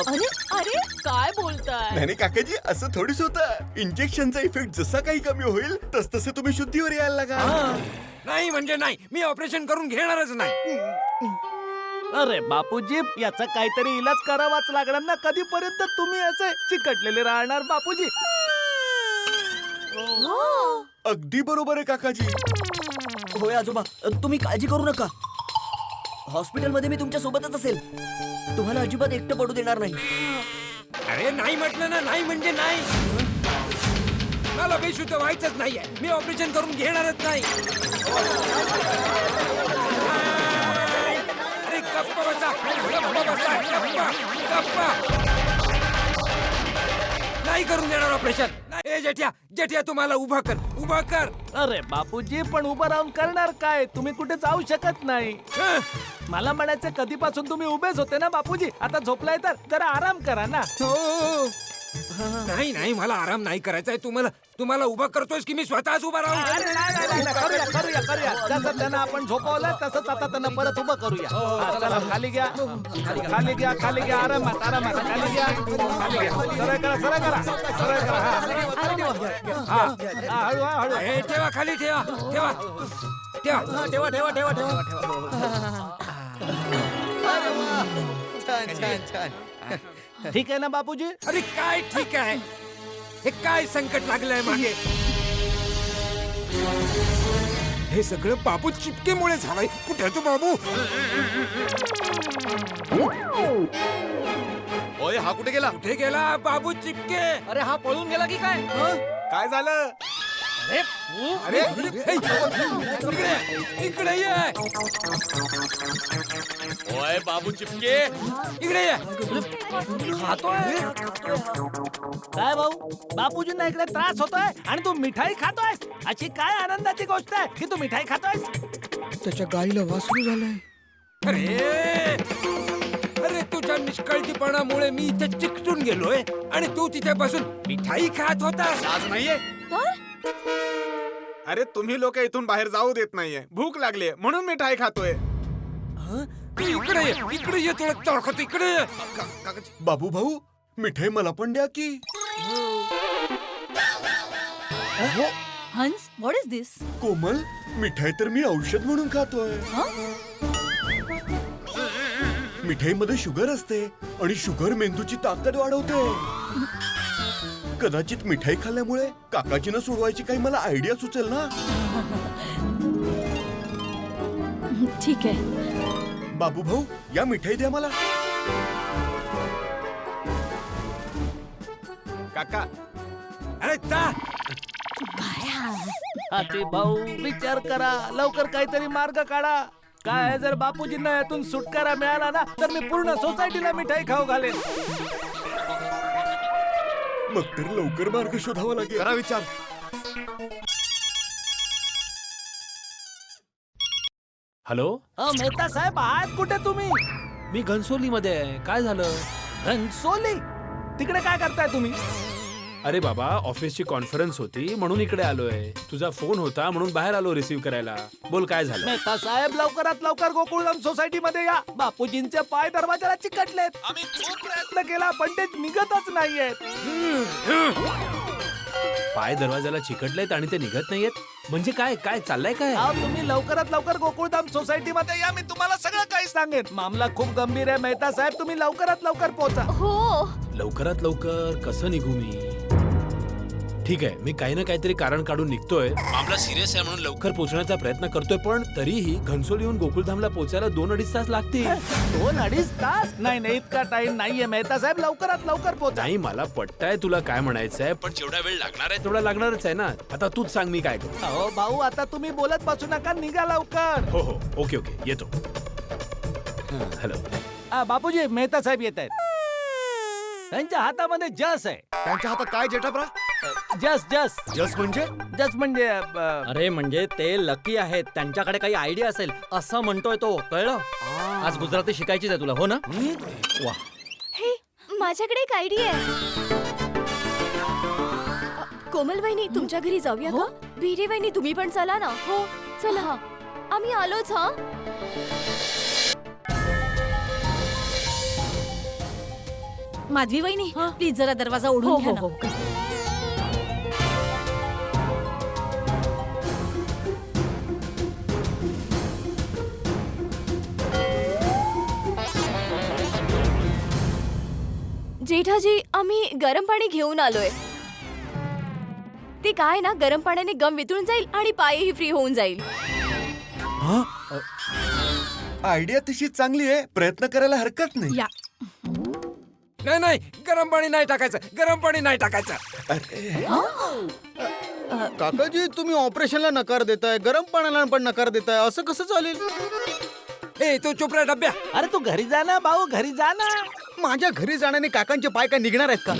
अरे अरे काय बोलताय? नाही काकाजी, असं थोडीच होतं. इंजेक्शनचा इफेक्ट जसा काही कमी होईल तस तसे तुम्ही शुद्धीवर यायला लागा. नाही म्हणजे नाही, मी ऑपरेशन करून घेणारच नाही. अरे बापूजी, याचा काहीतरी इलाज करावाच लागणार ना. कधीपर्यंत तुम्ही असे चिकटलेले राहणार बापूजी? अगदी बरोबर आहे काकाजी. होय आजोबा, तुम्ही काळजी करू नका. हॉस्पिटलमध्ये मी तुमच्या सोबतच असेल. तुम्हाला अजिबात एकटं पडू देणार नाही. अरे नाही म्हटलं ना, नाही म्हणजे नाही. मला बेशुद्ध व्हायचंच नाहीये. मी ऑपरेशन करून घेणारच नाही. अरे गप्प बसा, गप्प बसा, गप्प. नाही करून देणार ऑपरेशन. ए जेठ्या, जेठ्या तुम्हाला उभा कर, उभा कर. अरे बापूजी, पण उभं राहून करणार काय? तुम्ही कुठे जाऊ शकत नाही. मला म्हणायचं, कधीपासून तुम्ही उभेच होते ना बापूजी. आता झोपलाय तर जरा आराम करा ना. नाही नाही, मला आराम नाही करायचा आहे. तुम्हाला उभा करतोयस की मी स्वतःच उभा राहू? अरे नाही, करूया. जसं त्यांना आपण झोपवलं तसंच आता त्यांना परत उभं करूया. चला, खाली घ्या, खाली घ्या. आरामात खाली घ्या. सरळ करा. हळू. ए, ठेवा खाली, ठेवा. छान. ठीक आहे ना बापूजी? अरे काय ठीक आहे? हे काय संकट लागलंय मागे? हे सगळं बाबू चिपकेमुळे झालंय. कुठे तू बाबू? ओय, हा कुठे गेला? कुठे गेला बाबू चिपके? अरे हा पळून गेला की काय? काय झालं? अरे इकडे ये. ओय बाबू चिपके, इकडे ये. काय भाऊ, बापूजींना इकडे त्रास होतोय आणि तू मिठाई खातोय? अशी काय आनंदाची गोष्ट आहे की तू मिठाई खातोय? त्याच्या गाईला वासरू झालंय. अरे तुझ्या निष्काळजीपणामुळे मी इथे चिकटून गेलोय आणि तू तिच्यापासून मिठाई खात होतास. आज नाहीये. अरे तुम्ही लोक इथून बाहेर जाऊ देत नाहीये. भूक लागली म्हणून मिठाई खातोय. तू इकडे ये तुला चळखत. इकडे ये. बाबू भाऊ, मिठाई मला पण द्या की. हंस, व्हॉट इज दिस? कोमल, मिठाई तर मी औषध म्हणून खातोय. मिठाईमध्ये शुगर असते आणि शुगर मेंदूची ताकद वाढवते. कदाचित मिठाई खाल्ल्यामुळे काकाजीनं सोडवायची काही मला आयडिया सुचेल ना. ठीक आहे. बाबू भाऊ, या मिठाई द्या मला. काका, अरे जा. हाती भाऊ, विचार करा, लवकर काहीतरी मार्ग काढा. काय जर बापूजींना यातून सुटकारा मिळाला ना, तर मी पूर्ण सोसायटीला मिठाई खाऊ घालेन. मग तर लवकर मार्ग शोधावा लागेल. करा विचार. हॅलो, मेहता साहेब, आहात कुठे तुम्ही? मी घनसोलीमध्ये आहे. काय झालं? घनसोली? तिकडे काय करताय तुम्ही? अरे बाबा, ऑफिसची कॉन्फरन्स होती म्हणून इकडे आलोय. तुझा फोन होता म्हणून बाहेर आलो रिसीव्ह करायला. बोल, काय झालं? मेहता साहेब, लवकरात लवकर गोकुळधाम सोसायटी मध्ये या. बापूजींचे पाय दरवाजाला चिकटलेत. आम्ही खूप प्रयत्न केला पण ते निघतच नाहीयेत. पाय दरवाजाला चिकटलेत आणि ते निघत नाहीयेत? म्हणजे काय काय चाललंय काय? तुम्ही लवकरात लवकर गोकुळधाम सोसायटी मध्ये या. मी तुम्हाला सगळं काही सांगेन. मामला खूप गंभीर आहे मेहता साहेब. तुम्ही लवकरात लवकर पोहोचा. हो. लवकरात लवकर कसं निघू मी? ठीक आहे, मी काही ना काहीतरी कारण काढून निघतोय. मामला सिरियस आहे म्हणून लवकर पोहोचण्याचा प्रयत्न करतोय, पण तरीही घनसोलीहून गोकुळधामला पोहोचायला 2-2.5 तास लागतील. 2-2.5 तास? नाही, इतका टाइम नाहीये मेहता साहेब. लवकरात लवकर पोहोचा. नाही, मला पटतंय तुला काय म्हणायचंय, पण जेवढा वेळ लागणार आहे तेवढा लागणारच आहे ना. आता तूच सांग मी काय करू. हो भाऊ, आता तुम्ही बोलत बसू नका. निघा लवकर. हो, ओके, येतो. हॅलो. बापूजी, मेहता साहेब येत आहेत. त्यांच्या हातामध्ये जस आहे. त्यांच्या हातात काय जेठाप्रा? जस्ट जस्ट जस्ट म्हणजे जस्ट म्हणजे अरे म्हणजे ते लकी आहेत, त्यांच्याकडे काही आयडिया असेल असं म्हणतोय तो, कळलं? आज गुजराती शिकायचीच आहे तुला, हो ना? वा. हे माझ्याकडे एक आयडिया आहे. कोमल वहिनी तुमच्या घरी जाऊया का? भिडे वहिनी तुम्ही पण चला ना. हो चला, आम्ही आलोच. हा माधवी वहिनी प्लीज जरा दरवाजा ओढून घ्या ना. जेठाजी आम्ही गरम पाणी घेऊन आलोय. ते काय ना, गरम पाण्याने गम वितळून जाईल आणि पायही फ्री होऊन जाईल. आयडिया तशी चांगली आहे, प्रयत्न करायला हरकत नाही. या नाही नाही, गरम पाणी नाही टाकायचं, गरम पाणी नाही टाकायचं. काकाजी तुम्ही ऑपरेशनला नकार देताय, गरम पाण्याला पण नकार देताय, असं कसं चालेल? ए तू चुप रे डब्या. अरे तू घरी जा ना भाऊ, घरी जा ना. माझ्या घरी जाण्याने काकांचे पाय काय निघणार आहेत का?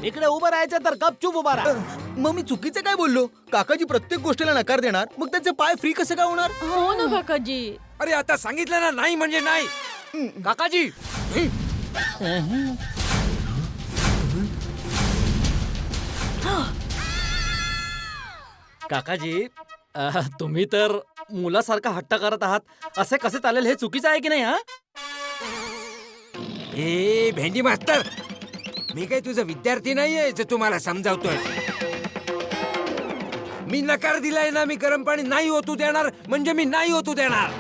इकडे उभं राहायचं तर गपचूप उभा राहा. मग मी चुकीचं काय बोललो? काकाजी प्रत्येक गोष्टीला नकार देणार, मग त्यांचे पाय फ्री कसे काय होणार? हो ना काकाजी. अरे आता सांगितलं ना, नाही म्हणजे नाही. काकाजी, काकाजी तुम्ही तर मुलासारखा हट्ट करत आहात, असे कसे चालेल? हे चुकीचं आहे की नाही? हा ए भेंडी मास्तर, मी काही तुझा विद्यार्थी नाहीये जे तुम्हाला समजावतोय. मी नकार दिलाय ना, मी गरम पाणी नाही ओतू देणार म्हणजे मी नाही ओतू देणार.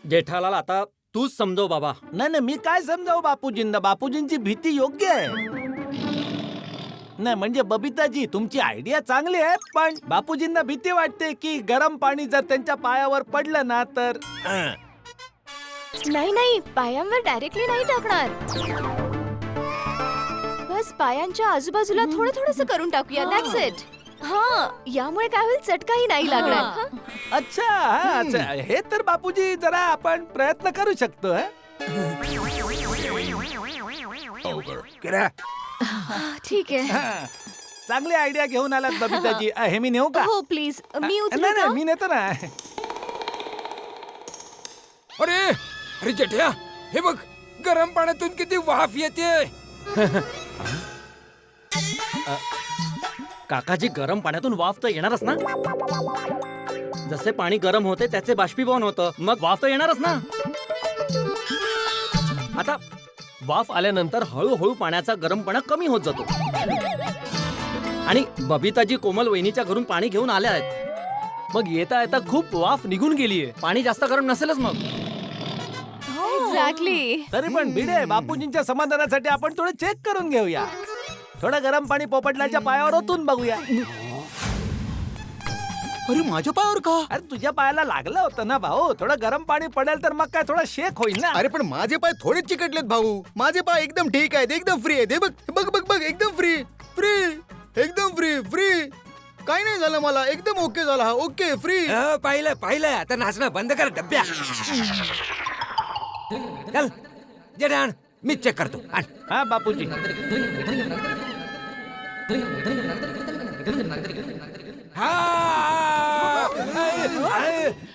जेठालाल आता तूच समजव बाबा. नाही नाही, मी काय समजावू बापूजींना? बापूजींची भीती योग्य आहे. नाही म्हणजे बबिताजी तुमची आयडिया चांगली आहे, पण बापूजींना भीती वाटते की गरम पाणी जर त्यांच्या पायावर पडलं ना तर. नाही नाही, पायांवर डायरेक्टली नाही टाकणार. बस पायांच्या आजूबाजूला थोडं थोडंसं करून टाकूया. That's it. हा, यामुळे काय होईल, चटकाही नाही लागणार. हा? अच्छा हा, अच्छा. हे तर बापूजी जरा आपण प्रयत्न करू शकतो. ठीक आहे. हा, चांगली आयडिया घेऊन आलात बबिताजी. हे मी नेऊ का? हो प्लीज, मी उचलू नाही का? नाही, मी नेतो ना. अरे अरे जेठ्या, हे बघ गरम पाण्यातून किती वाफ येते. काकाजी, गरम पाण्यातून वाफ तर येणारच ना? जसे पाणी गरम होते त्याचे बाष्पीभवन होतं, मग वाफ तर येणारच ना? आता वाफ आल्यानंतर हळूहळू पाण्याचा गरमपणा कमी होत जातो. आणि बबिताजी कोमल वहिनीच्या घरून पाणी घेऊन आल्या आहेत, मग येता येता खूप वाफ निघून गेलीये. पाणी जास्त गरम नसेलच मग. एक्झॅक्टली. तरी पण भिडे, बापूजींच्या समाधानासाठी आपण थोडं चेक करून घेऊया. थोडं गरम पाणी पोपटलाच्या पायावर ओतून बघूया. अरे माझ्या पायावर का? अरे तुझ्या पायाला लागलं होतं ना भाऊ. थोडं गरम पाणी पडेल तर मग काय थोडा शेक होईल ना. अरे पण माझे पाय थोडे चिकटलेत भाऊ. माझे पाय एकदम ठीक आहेत, एकदम फ्री आहेत. हे बघ बघ बघ बघ, एकदम फ्री फ्री, एकदम फ्री फ्री. काही नाही झालं मला, एकदम ओके झाला हा. Okay free. पाहिलं पाहिलं, आता नाचणं बंद कर डब्या. चल जेठ्या आण, मी चेक करतो. आण. हा बापूजी.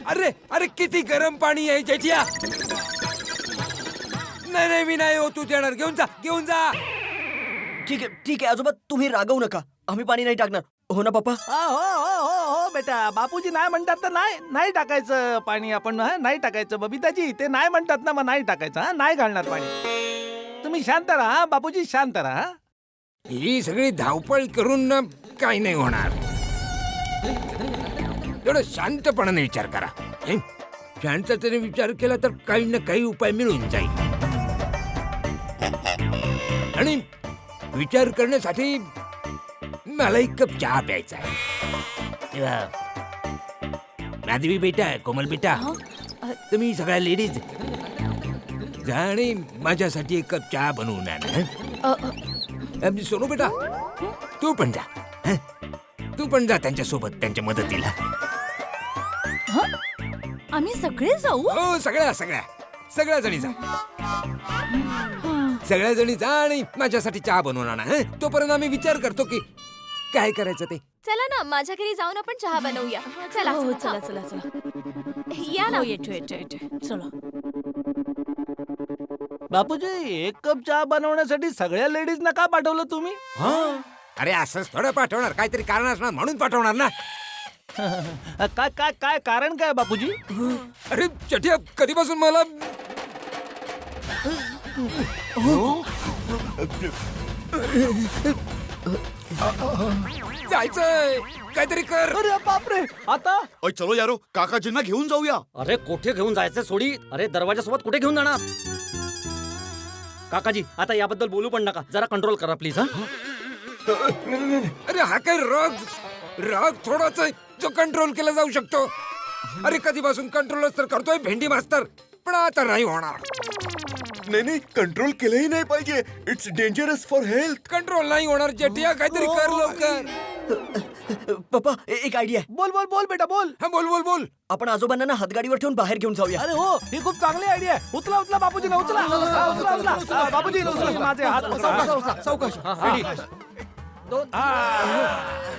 अरे अरे किती गरम पाणी आहे जेठ्या. नाही नाही, मी नाही ओतू देणार. घेऊन जा घेऊन जा. ठीक आहे आजोबा, तुम्ही रागवू नका. आम्ही पाणी नाही टाकणार, हो ना पप्पा? हो हो हो हो बेटा, बापूजी नाही म्हणतात तर नाही नाही टाकायचं पाणी. आपण नाही टाकायचं. बबिताजी ते नाही म्हणतात ना, मग नाही टाकायचं. हा, नाही घालणार पाणी. तुम्ही शांत राहा बापूजी, शांत राहा. ही सगळी धावपळ करून ना काही नाही होणार. थोडं शांतपणाने विचार करा. शांततेने विचार केला तर काही ना काही उपाय मिळून जाईल. आणि विचार करण्यासाठी मला एक कप चहा प्यायचा आहे. माधवी बेटा, कोमल बेटा, तुम्ही सगळ्या लेडीज जा आणि माझ्यासाठी एक कप चहा बनवून आणा. सोनू बेटा, तू पण जा. तू पण जा त्यांच्यासोबत, त्यांच्या मदतीला. आम्ही सगळे जाऊ. हो, सगळ्या सगळ्या सगळ्या जणी जा. सगळ्या जणी जा आणि माझ्यासाठी चहा बनवून आणा हं? तोपर्यंत आम्ही विचार करतो की काय करायचं ते. चला ना माझ्या घरी जाऊन आपण चहा बनवूया. चला हो चला चला चला चला या ना. हो, येतो चला. बापूजी एक कप चहा बनवण्यासाठी सगळ्या लेडीज ना का पाठवलं तुम्ही? अरे असंच थोडं पाठवणार, काहीतरी कारण असणार म्हणून पाठवणार ना. काय काय काय कारण काय बापूजी? अरे चटिया कधीपासून मला जायचंय, काहीतरी कर. अरे बापरे, आता ओय चलो यारो, काकाजींना घेऊन जाऊया. अरे कुठे घेऊन जायचं सोडी? अरे दरवाजासोबत कुठे घेऊन जाणार? काकाजी आता याबद्दल बोलू पण नका, जरा कंट्रोल करा प्लीज. हा अरे हा काय राग थोडाच आहे जो कंट्रोल केला जाऊ शकतो. अरे कधीपासून कंट्रोलच तर करतोय भेंडी मास्तर, पण आता नाही होणार. नाही कंट्रोल केलंही नाही पाहिजे. It's dangerous for health. Control नाही होणार जेटिया, काहीतरी कर लवकर. पप्पा एक आयडिया. बोल बोल बोल बेटा बोल. हा बोल बोल बोल. आपण आजोबांना ना हातगाडीवर ठेवून बाहेर घेऊन जाऊया. अरे हो, ही खूप चांगली आयडिया आहे. उचला उचला बापूजी ना उचला. उचला बापूजी उचला माझे हात. सावकाश.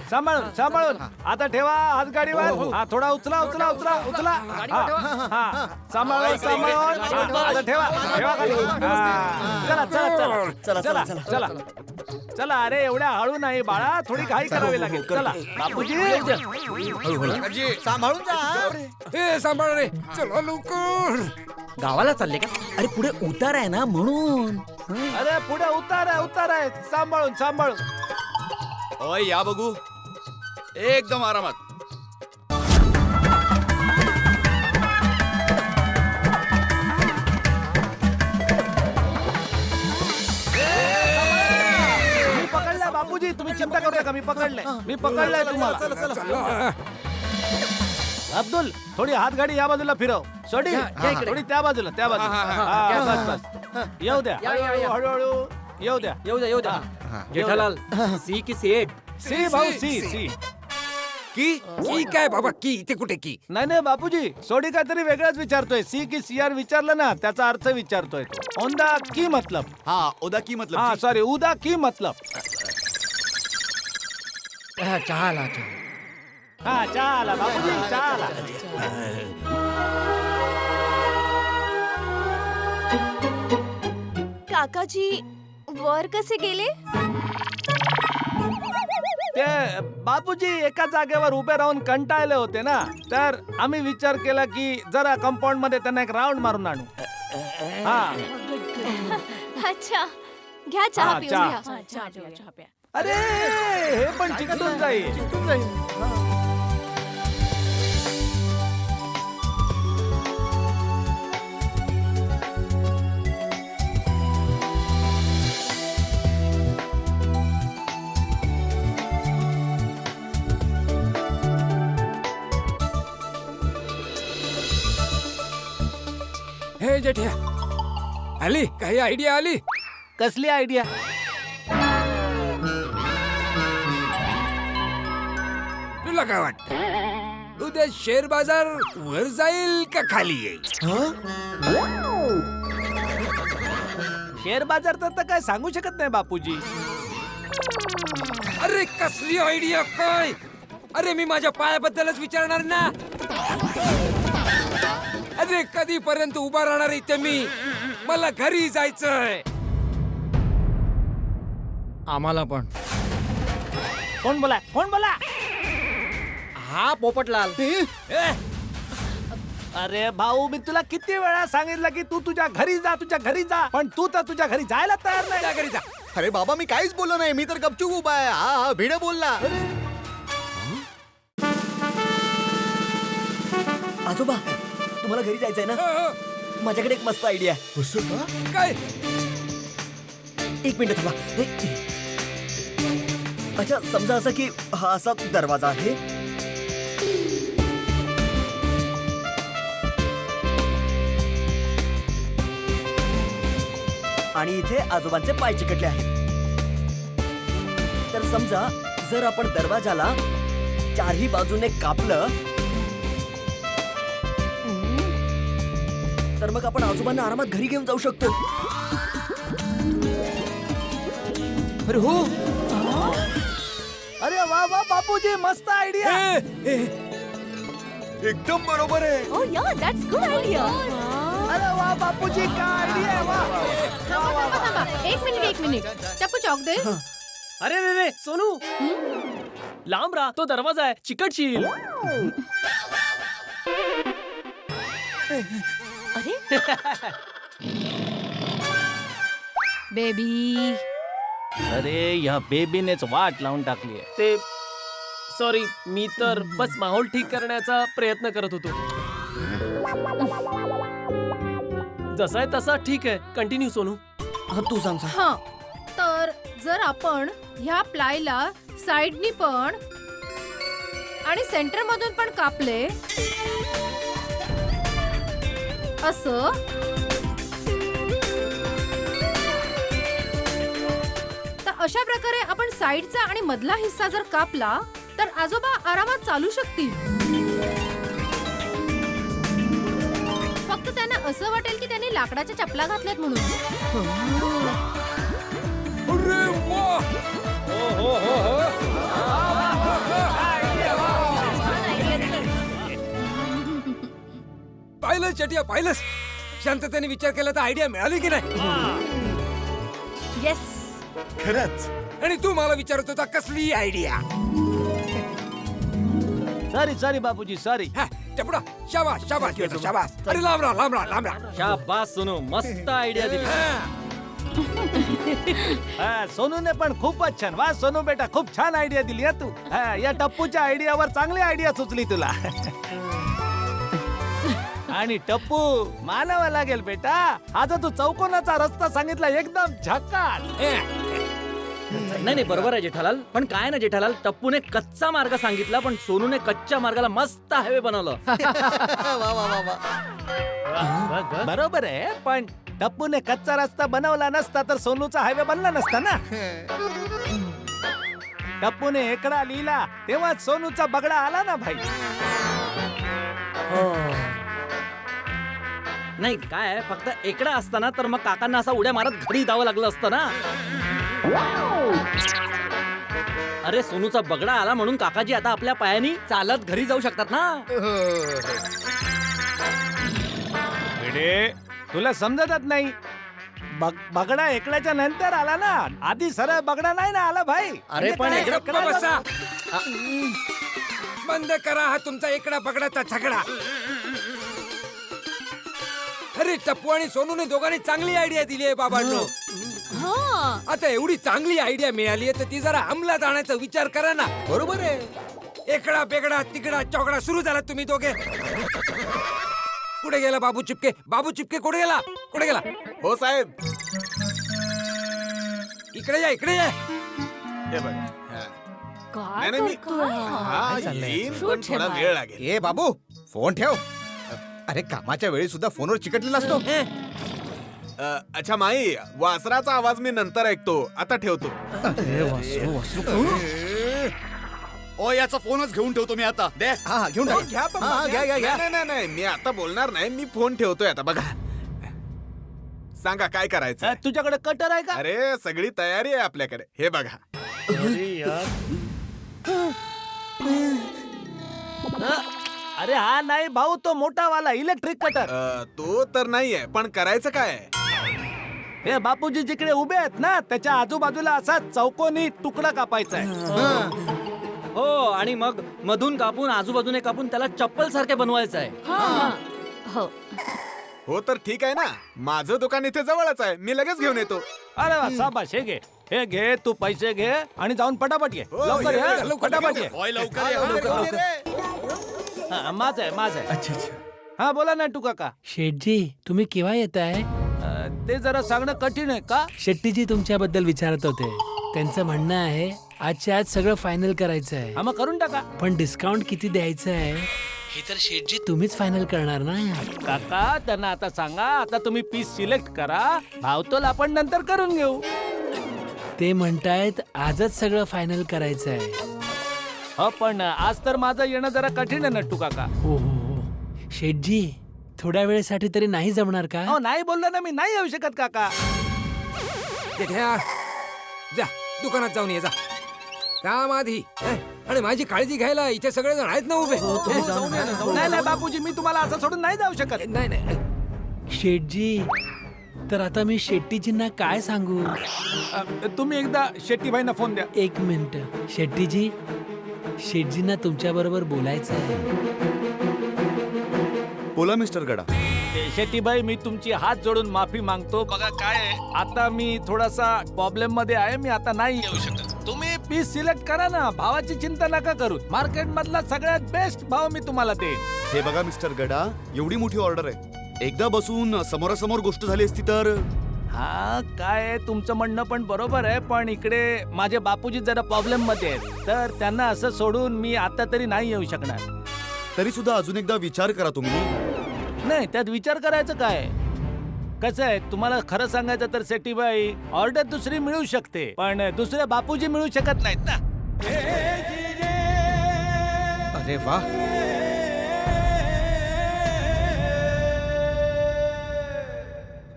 सांभाळून सांभाळून. आता ठेवा हात गाडीवर. हा थोडा उचला उचला उचला उचला. सांभाळून सांभाळून. आता ठेवा ठेवा खाली. चला चला चला चला चला चला. अरे एवढ्या हळू नाही बाळा, थोडी घाई करावी लागेल. चला बापूजी सांभाळून जा. हे सांभाळ रे, चला लवकर. गावाला चालले का? अरे पुढे उतार आहे ना म्हणून. अरे पुढे उतार आहे. सांभाळून सांभाळून. ओय या बघू, एकदम आरामात. मी पकडलाय बापूजी, तुम्ही चिंता करू नका. मी पकडलाय तुम्हाला. अब्दुल थोडी हात गाडी या बाजूला फिरव. सोडी थोडी त्या बाजूला बस बस. येऊ द्या हळूहळू. येऊ द्या. जेठालाल सी की सेठ? सी भाऊ सी. की काय बाबा, की इथे कुठे की? नाही बापूजी, सोडी काहीतरी वेगळंच विचारतोय. सी की सीआर विचारलं ना, त्याचा अर्थ विचारतोय तो. ओंदा की मतलब. हा ओदा की मतलब. हा सॉरी, उदा की मतलब. चहाला हा चला बापूजी चला. काकाजी वर कसे गेले? ते बापूजी एका जागेवर उभे राहून कंटाळले होते ना, तर आम्ही विचार केला की जरा कंपाऊंड मध्ये त्यांना एक राऊंड मारून आणू. हा अच्छा घ्या चहा पिऊन घ्या. चहा प्या. अरे हे पण चिकटून जाईल. हे जेठ्या आली, काही आयडिया आली? कसली आयडिया? तुला काय वाटत उद्या शेअर बाजार वर जाईल का खाली येईल? शेअर बाजार तर काय सांगू शकत नाही बापूजी. अरे कसली आयडिया काय? अरे मी माझ्या पायाबद्दलच विचारणार ना. अरे कधीपर्यंत उभा राहणार इथे मी? मला घरी जायचंय. आम्हाला पण. कोण बोला? हा पोपटलाल. अरे भाऊ, मी तुला किती वेळा सांगितलं की तू तुझ्या घरी जा, पण तू तर तुझ्या घरी जायला तयार नाही. घरी जा. अरे बाबा मी काहीच बोललो नाही. मी तर गपचूप उभा आहे. हा भिड बोलला. आजोबा तुम्हाला घरी जायचंय ना? माझ्याकडे एक मस्त आयडिया आहे. काय? एक मिनिट थांबा. अच्छा समजा असं की हा असा दरवाजा आहे. आणि इथे आजोबांचे पाय चिकटले आहेत. तर समजा जर आपण दरवाजाला चारही बाजूने कापलं तर मग आपण आजोबांना आरामात घरी घेऊन जाऊ शकतो. अरे हो अरे वा वा बापूजी मस्त आयडिया. एकदम बरोबर आहे. ओ या दॅट्स गुड आयडिया. अरे वा बापूजी काय आयडिया वा. एक मिनिट टप्पू चॉक दे. अरे रे रे सोनू लांब राहा, तो दरवाजा आहे, चिकटशील. बेबी अरे या बेबीनेच वाट लावून टाकली आहे. ते सॉरी, मी तर बस माहोल ठीक करण्याचा प्रयत्न करत होतो. जसा आहे तसा ठीक आहे, कंटिन्यू सोनू. हा तू सांग सांग. हा तर जर आपण ह्या प्लायला साइडनी पण आणि सेंटर मधून पण कापले असं, तर अशा प्रकारे आपण साइडचा आणि मधला हिस्सा जर कापला तर आजोबा आरामात चालू शकतील. फक्त त्यांना असं वाटेल की त्यांनी लाकडाच्या चपला घातल्यात म्हणून. अरे वा! पाहिलं चटिया, पाहिलंस? शांततेने विचार केला तर आयडिया मिळाली की नाही? येस. खरंच. आणि तू मला विचारत होता कसली आयडिया? Sorry Bapuji sorry. टपडा शाबास शाबास बेटा, शाबास. अरे लांब राहा, लांब राहा, लांब राहा. शाबास सोनू, मस्त आयडिया दिली. सोनूने पण खूपच छान. वा सोनू बेटा खूप छान आयडिया दिली हा तू. या टप्पूच्या आयडियावर चांगली आयडिया सुचली तुला. आणि टप्पू मानावा लागेल बेटा, आता तू चौकोनाचा रस्ता सांगितला एकदम झकास. नाही बरोबर आहे जेठालाल, पण काय ना जेठालाल, टप्पूने कच्चा मार्ग सांगितला पण सोनूने कच्च्या मार्गाला मस्त हायवे बनवलं. वा वा वा वा. बरोबर आहे, पण टप्पूने कच्चा रस्ता बनवला नसता तर सोनूचा हायवे बनला नसता ना. टप्पूने एकडा लिहिला तेव्हा सोनूचा बगडा आला ना भाई. नाही काय आहे, फक्त एकडा असताना तर मग काकांना असा उड्या मारत घरी जावं लागलं असतं ना. अरे सोनूचा बगडा आला म्हणून काकाजी आता आपल्या पायानी चालत घरी जाऊ शकतात ना. तुला समजतच नाही. बगडा एकड्याच्या नंतर आला ना, आधी सरळ बगडा नाही ना आला भाई. अरे पण गप्प बसा. बंद करा हा तुमचा एकडा पकडाचा झगडा. अरे टप्पू आणि सोनूने दोघांनी चांगली आयडिया दिली आहे बाबांनो. आता एवढी चांगली आयडिया मिळाली आहे तर ती जरा अंमलात आणायचा विचार करा ना. बरोबर आहे. एकडा बेगडा तिकडा चौकडा सुरू झाला तुम्ही दोघे. कुठे गेला बाबू चिपके? बाबू चिपके कुठे गेला? कुठे गेला? हो साहेब. इकडे या, इकडे या. हे बघा. काय नाही, मी- करतोय हा? हा येईन पण थोडा वेळ लागेल. ए बाबू फोन ठेव. अरे कामाच्या वेळी सुद्धा फोनवर चिकटलेला असतो. अच्छा माई, वासराचा आवाज मी नंतर ऐकतो. आता ठेवतो. ओ याचा फोनच घेऊन ठेवतो मी आता. दे. हा घेऊन टाक. घ्या पण हा, बघा. घ्या, घ्या, घ्या. नाही मी आता बोलणार नाही. मी फोन ठेवतोय आता. बघा सांगा काय करायचं. तुझ्याकडे कटर आहे का? अरे सगळी तयारी आहे आपल्याकडे. हे बघा. अरे हा नाही भाऊ, तो मोठा वाला इलेक्ट्रिक कटर. तो तर नाहीये, पण करायचं काय? हे बापूजी जिकडे उभे आहेत ना त्याच्या आजूबाजूला असा चौकोनी तुकडा कापायचा आहे. हो, आणि मग मधून कापून आजूबाजूने कापून त्याला चप्पल सारखे बनवायचं आहे. हो हो तर ठीक आहे ना. माझं दुकान इथे जवळच आहे. मी लगेच घेऊन येतो. अरे वा शाबास. हे घे तू पैसे घे आणि जाऊन पटापट ये. हो, लवकर ये, ये, लवकर पटापट ये. होय, लवकर ये, लवकर, लवकर. हा, माझं आहे. अच्छा. हा बोला ना टू काका. शेठजी तुम्ही केव्हा येत आहे? ते जरा सांगणं कठीण आहे का? शेट्टीजी तुमच्याबद्दल विचारत होते. त्यांचं म्हणणं आहे आजच्या आज सगळं फायनल करायचं आहे. हा मग करून टाका. पण डिस्काउंट किती द्यायचं आहे हे तर शेठजी तुम्हीच फायनल करणार ना. काका त्यांना आता सांगा, आता तुम्ही पीस सिलेक्ट करा, भावतोल आपण नंतर करून घेऊ. ते म्हणतायत आजच सगळं फायनल करायचं आहे. हो पण आज तर माझं येणं जरा कठीण आहे नट्टू काका. हो शेठजी थोड्या वेळेसाठी तरी नाही जमणार का? हो नाही बोललो ना मी, नाही येऊ शकत काका. ते घ्या. जा दुकानात जाऊन ये जा. काम आधी आणि माझी काळजी घ्यायला इथे सगळे जण आहेत ना उभे. नाही नाही बापूजी, मी तुम्हाला असं सोडून नाही जाऊ शकत. नाही नाही शेठजी, तर आता मी शेट्टीजींना काय सांगू? तुम्ही एकदा शेट्टीबाईंना फोन द्या. एक मिनिट. शेट्टीजी, शेठजींना तुमच्या बरोबर बोलायचं आहे. बोला मिस्टर गडा. शेट्टीबाई, मी तुमची हात जोडून माफी मागतो. बघा काय आहे, आता मी थोडासा प्रॉब्लेम मध्ये आहे. मी आता नाही येऊ शकत. तुम्ही पीस सिलेक्ट करा ना. भावाची चिंता नका करू. मार्केट मधला सगळ्यात बेस्ट भाव मी तुम्हाला देईन. हे बघा मिस्टर गडा, एवढी मोठी ऑर्डर आहे. एकदा बसून समोरासमोर गोष्ट झाली असती तर. हा काय आहे, तुमचं म्हणणं पण बरोबर आहे, पण इकडे माझे बापूजी जरा प्रॉब्लेम मध्ये आहेत, तर त्यांना असं सोडून मी आता तरी नाही येऊ शकणार. तरी सुद्धा अजून एकदा विचार करा तुम्ही. नाही, त्यात विचार करायचं काय. कसं आहे, तुम्हाला खरं सांगायचं तर शेट्टीबाई, ऑर्डर दुसरी मिळू शकते, पण दुसरे बापूजी मिळू शकत नाहीत ना. अरे वा,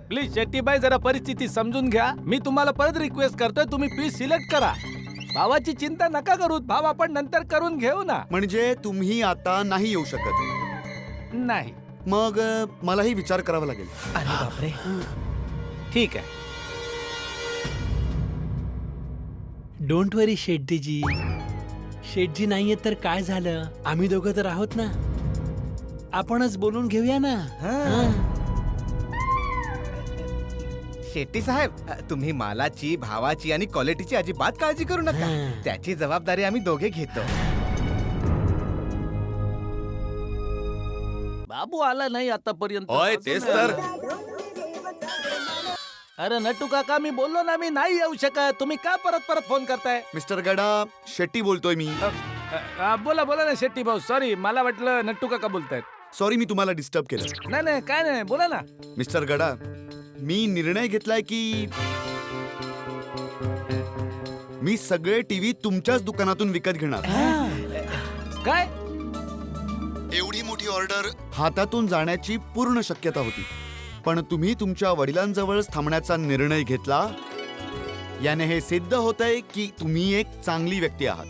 प्लीज शेट्टीबाई, जरा परिस्थिती समजून घ्या. मी तुम्हाला परत रिक्वेस्ट करतोय, तुम्ही पीस सिलेक्ट करा. भावाची चिंता नका करू. भाव आपण नंतर करून घेऊ ना. म्हणजे तुम्ही आता नाही येऊ शकत? नाही. मग मलाही विचार करावा लागेल. अरे बापरे. ठीक आहे. डोंट वरी शेट्टीजी. शेठजी नाहीये तर काय झालं, आम्ही दोघं तर आहोत ना. आपणच बोलून घेऊया ना. शेट्टी साहेब, तुम्ही मालाची, भावाची आणि क्वालिटीची अजिबात काळजी करू नका. त्याची जबाबदारी आम्ही दोघे घेतो. बाबू आला नाही आतापर्यंत. होय, तेच तर. अरे नटू काका, मी बोललो ना मी नाही येऊ शकत. तुम्ही का परत परत फोन करताय? मिस्टर गडा, शेट्टी बोलतोय मी. बोला बोला ना शेट्टी भाऊ. सॉरी, मला वाटलं नट्टू काका बोलतायत. सॉरी, मी तुम्हाला डिस्टर्ब केलं. नाही नाही, काय नाही, बोला ना. मिस्टर गडा, मी निर्णय घेतलाय की मी सगळे टीव्ही तुमच्याच दुकानातून विकत घेणार. काय? एवढी मोठी ऑर्डर हातातून जाण्याची पूर्ण शक्यता होती, पण तुम्ही तुमच्या वडिलांजवळच थांबण्याचा निर्णय घेतला. याने हे सिद्ध होतंय की तुम्ही एक चांगली व्यक्ती आहात.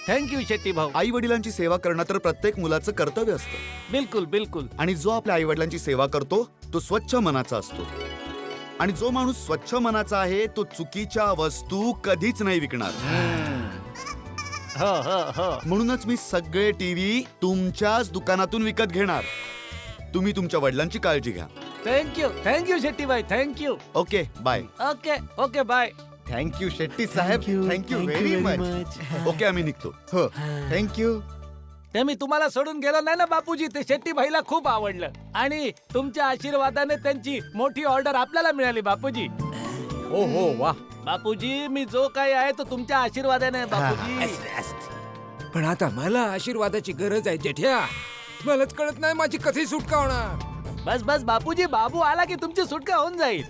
थँक्यू शेट्टी भाऊ. आई वडिलांची सेवा करणं तर प्रत्येक मुलाचं कर्तव्य असतं. बिलकुल बिलकुल. आणि जो आपल्या आई वडिलांची सेवा करतो तो स्वच्छ मनाचा असतो. आणि जो माणूस स्वच्छ मनाचा आहे तो चुकीच्या वस्तू कधीच नाही विकणार. म्हणूनच मी सगळे टीव्ही तुमच्याच दुकानातून विकत घेणार. तुम्ही तुमच्या वडिलांची काळजी घ्या. थँक्यू शेट्टी भाई. Thank you. Okay bye. Okay bye. Thank you Shetty साहेब. Thank you very much. ओके, आम्ही निघतो. हो, थँक्यू. ते मी तुम्हाला सोडून गेलो नाही ना बापूजी. ते शेट्टी भाईला खूप आवडलं आणि तुमच्या आशीर्वादाने त्यांची मोठी ऑर्डर आपल्याला मिळाली बापूजी. हो वा. बापूजी, मी जो काही आहे तो तुमच्या आशीर्वादाने बापूजी. पण आता मला आशीर्वादाची गरज आहे जेठ्या. मलाच कळत नाही माझी कशी सुटका होणार. बस बापूजी, बाबू आला की तुमची सुटका होऊन जाईल.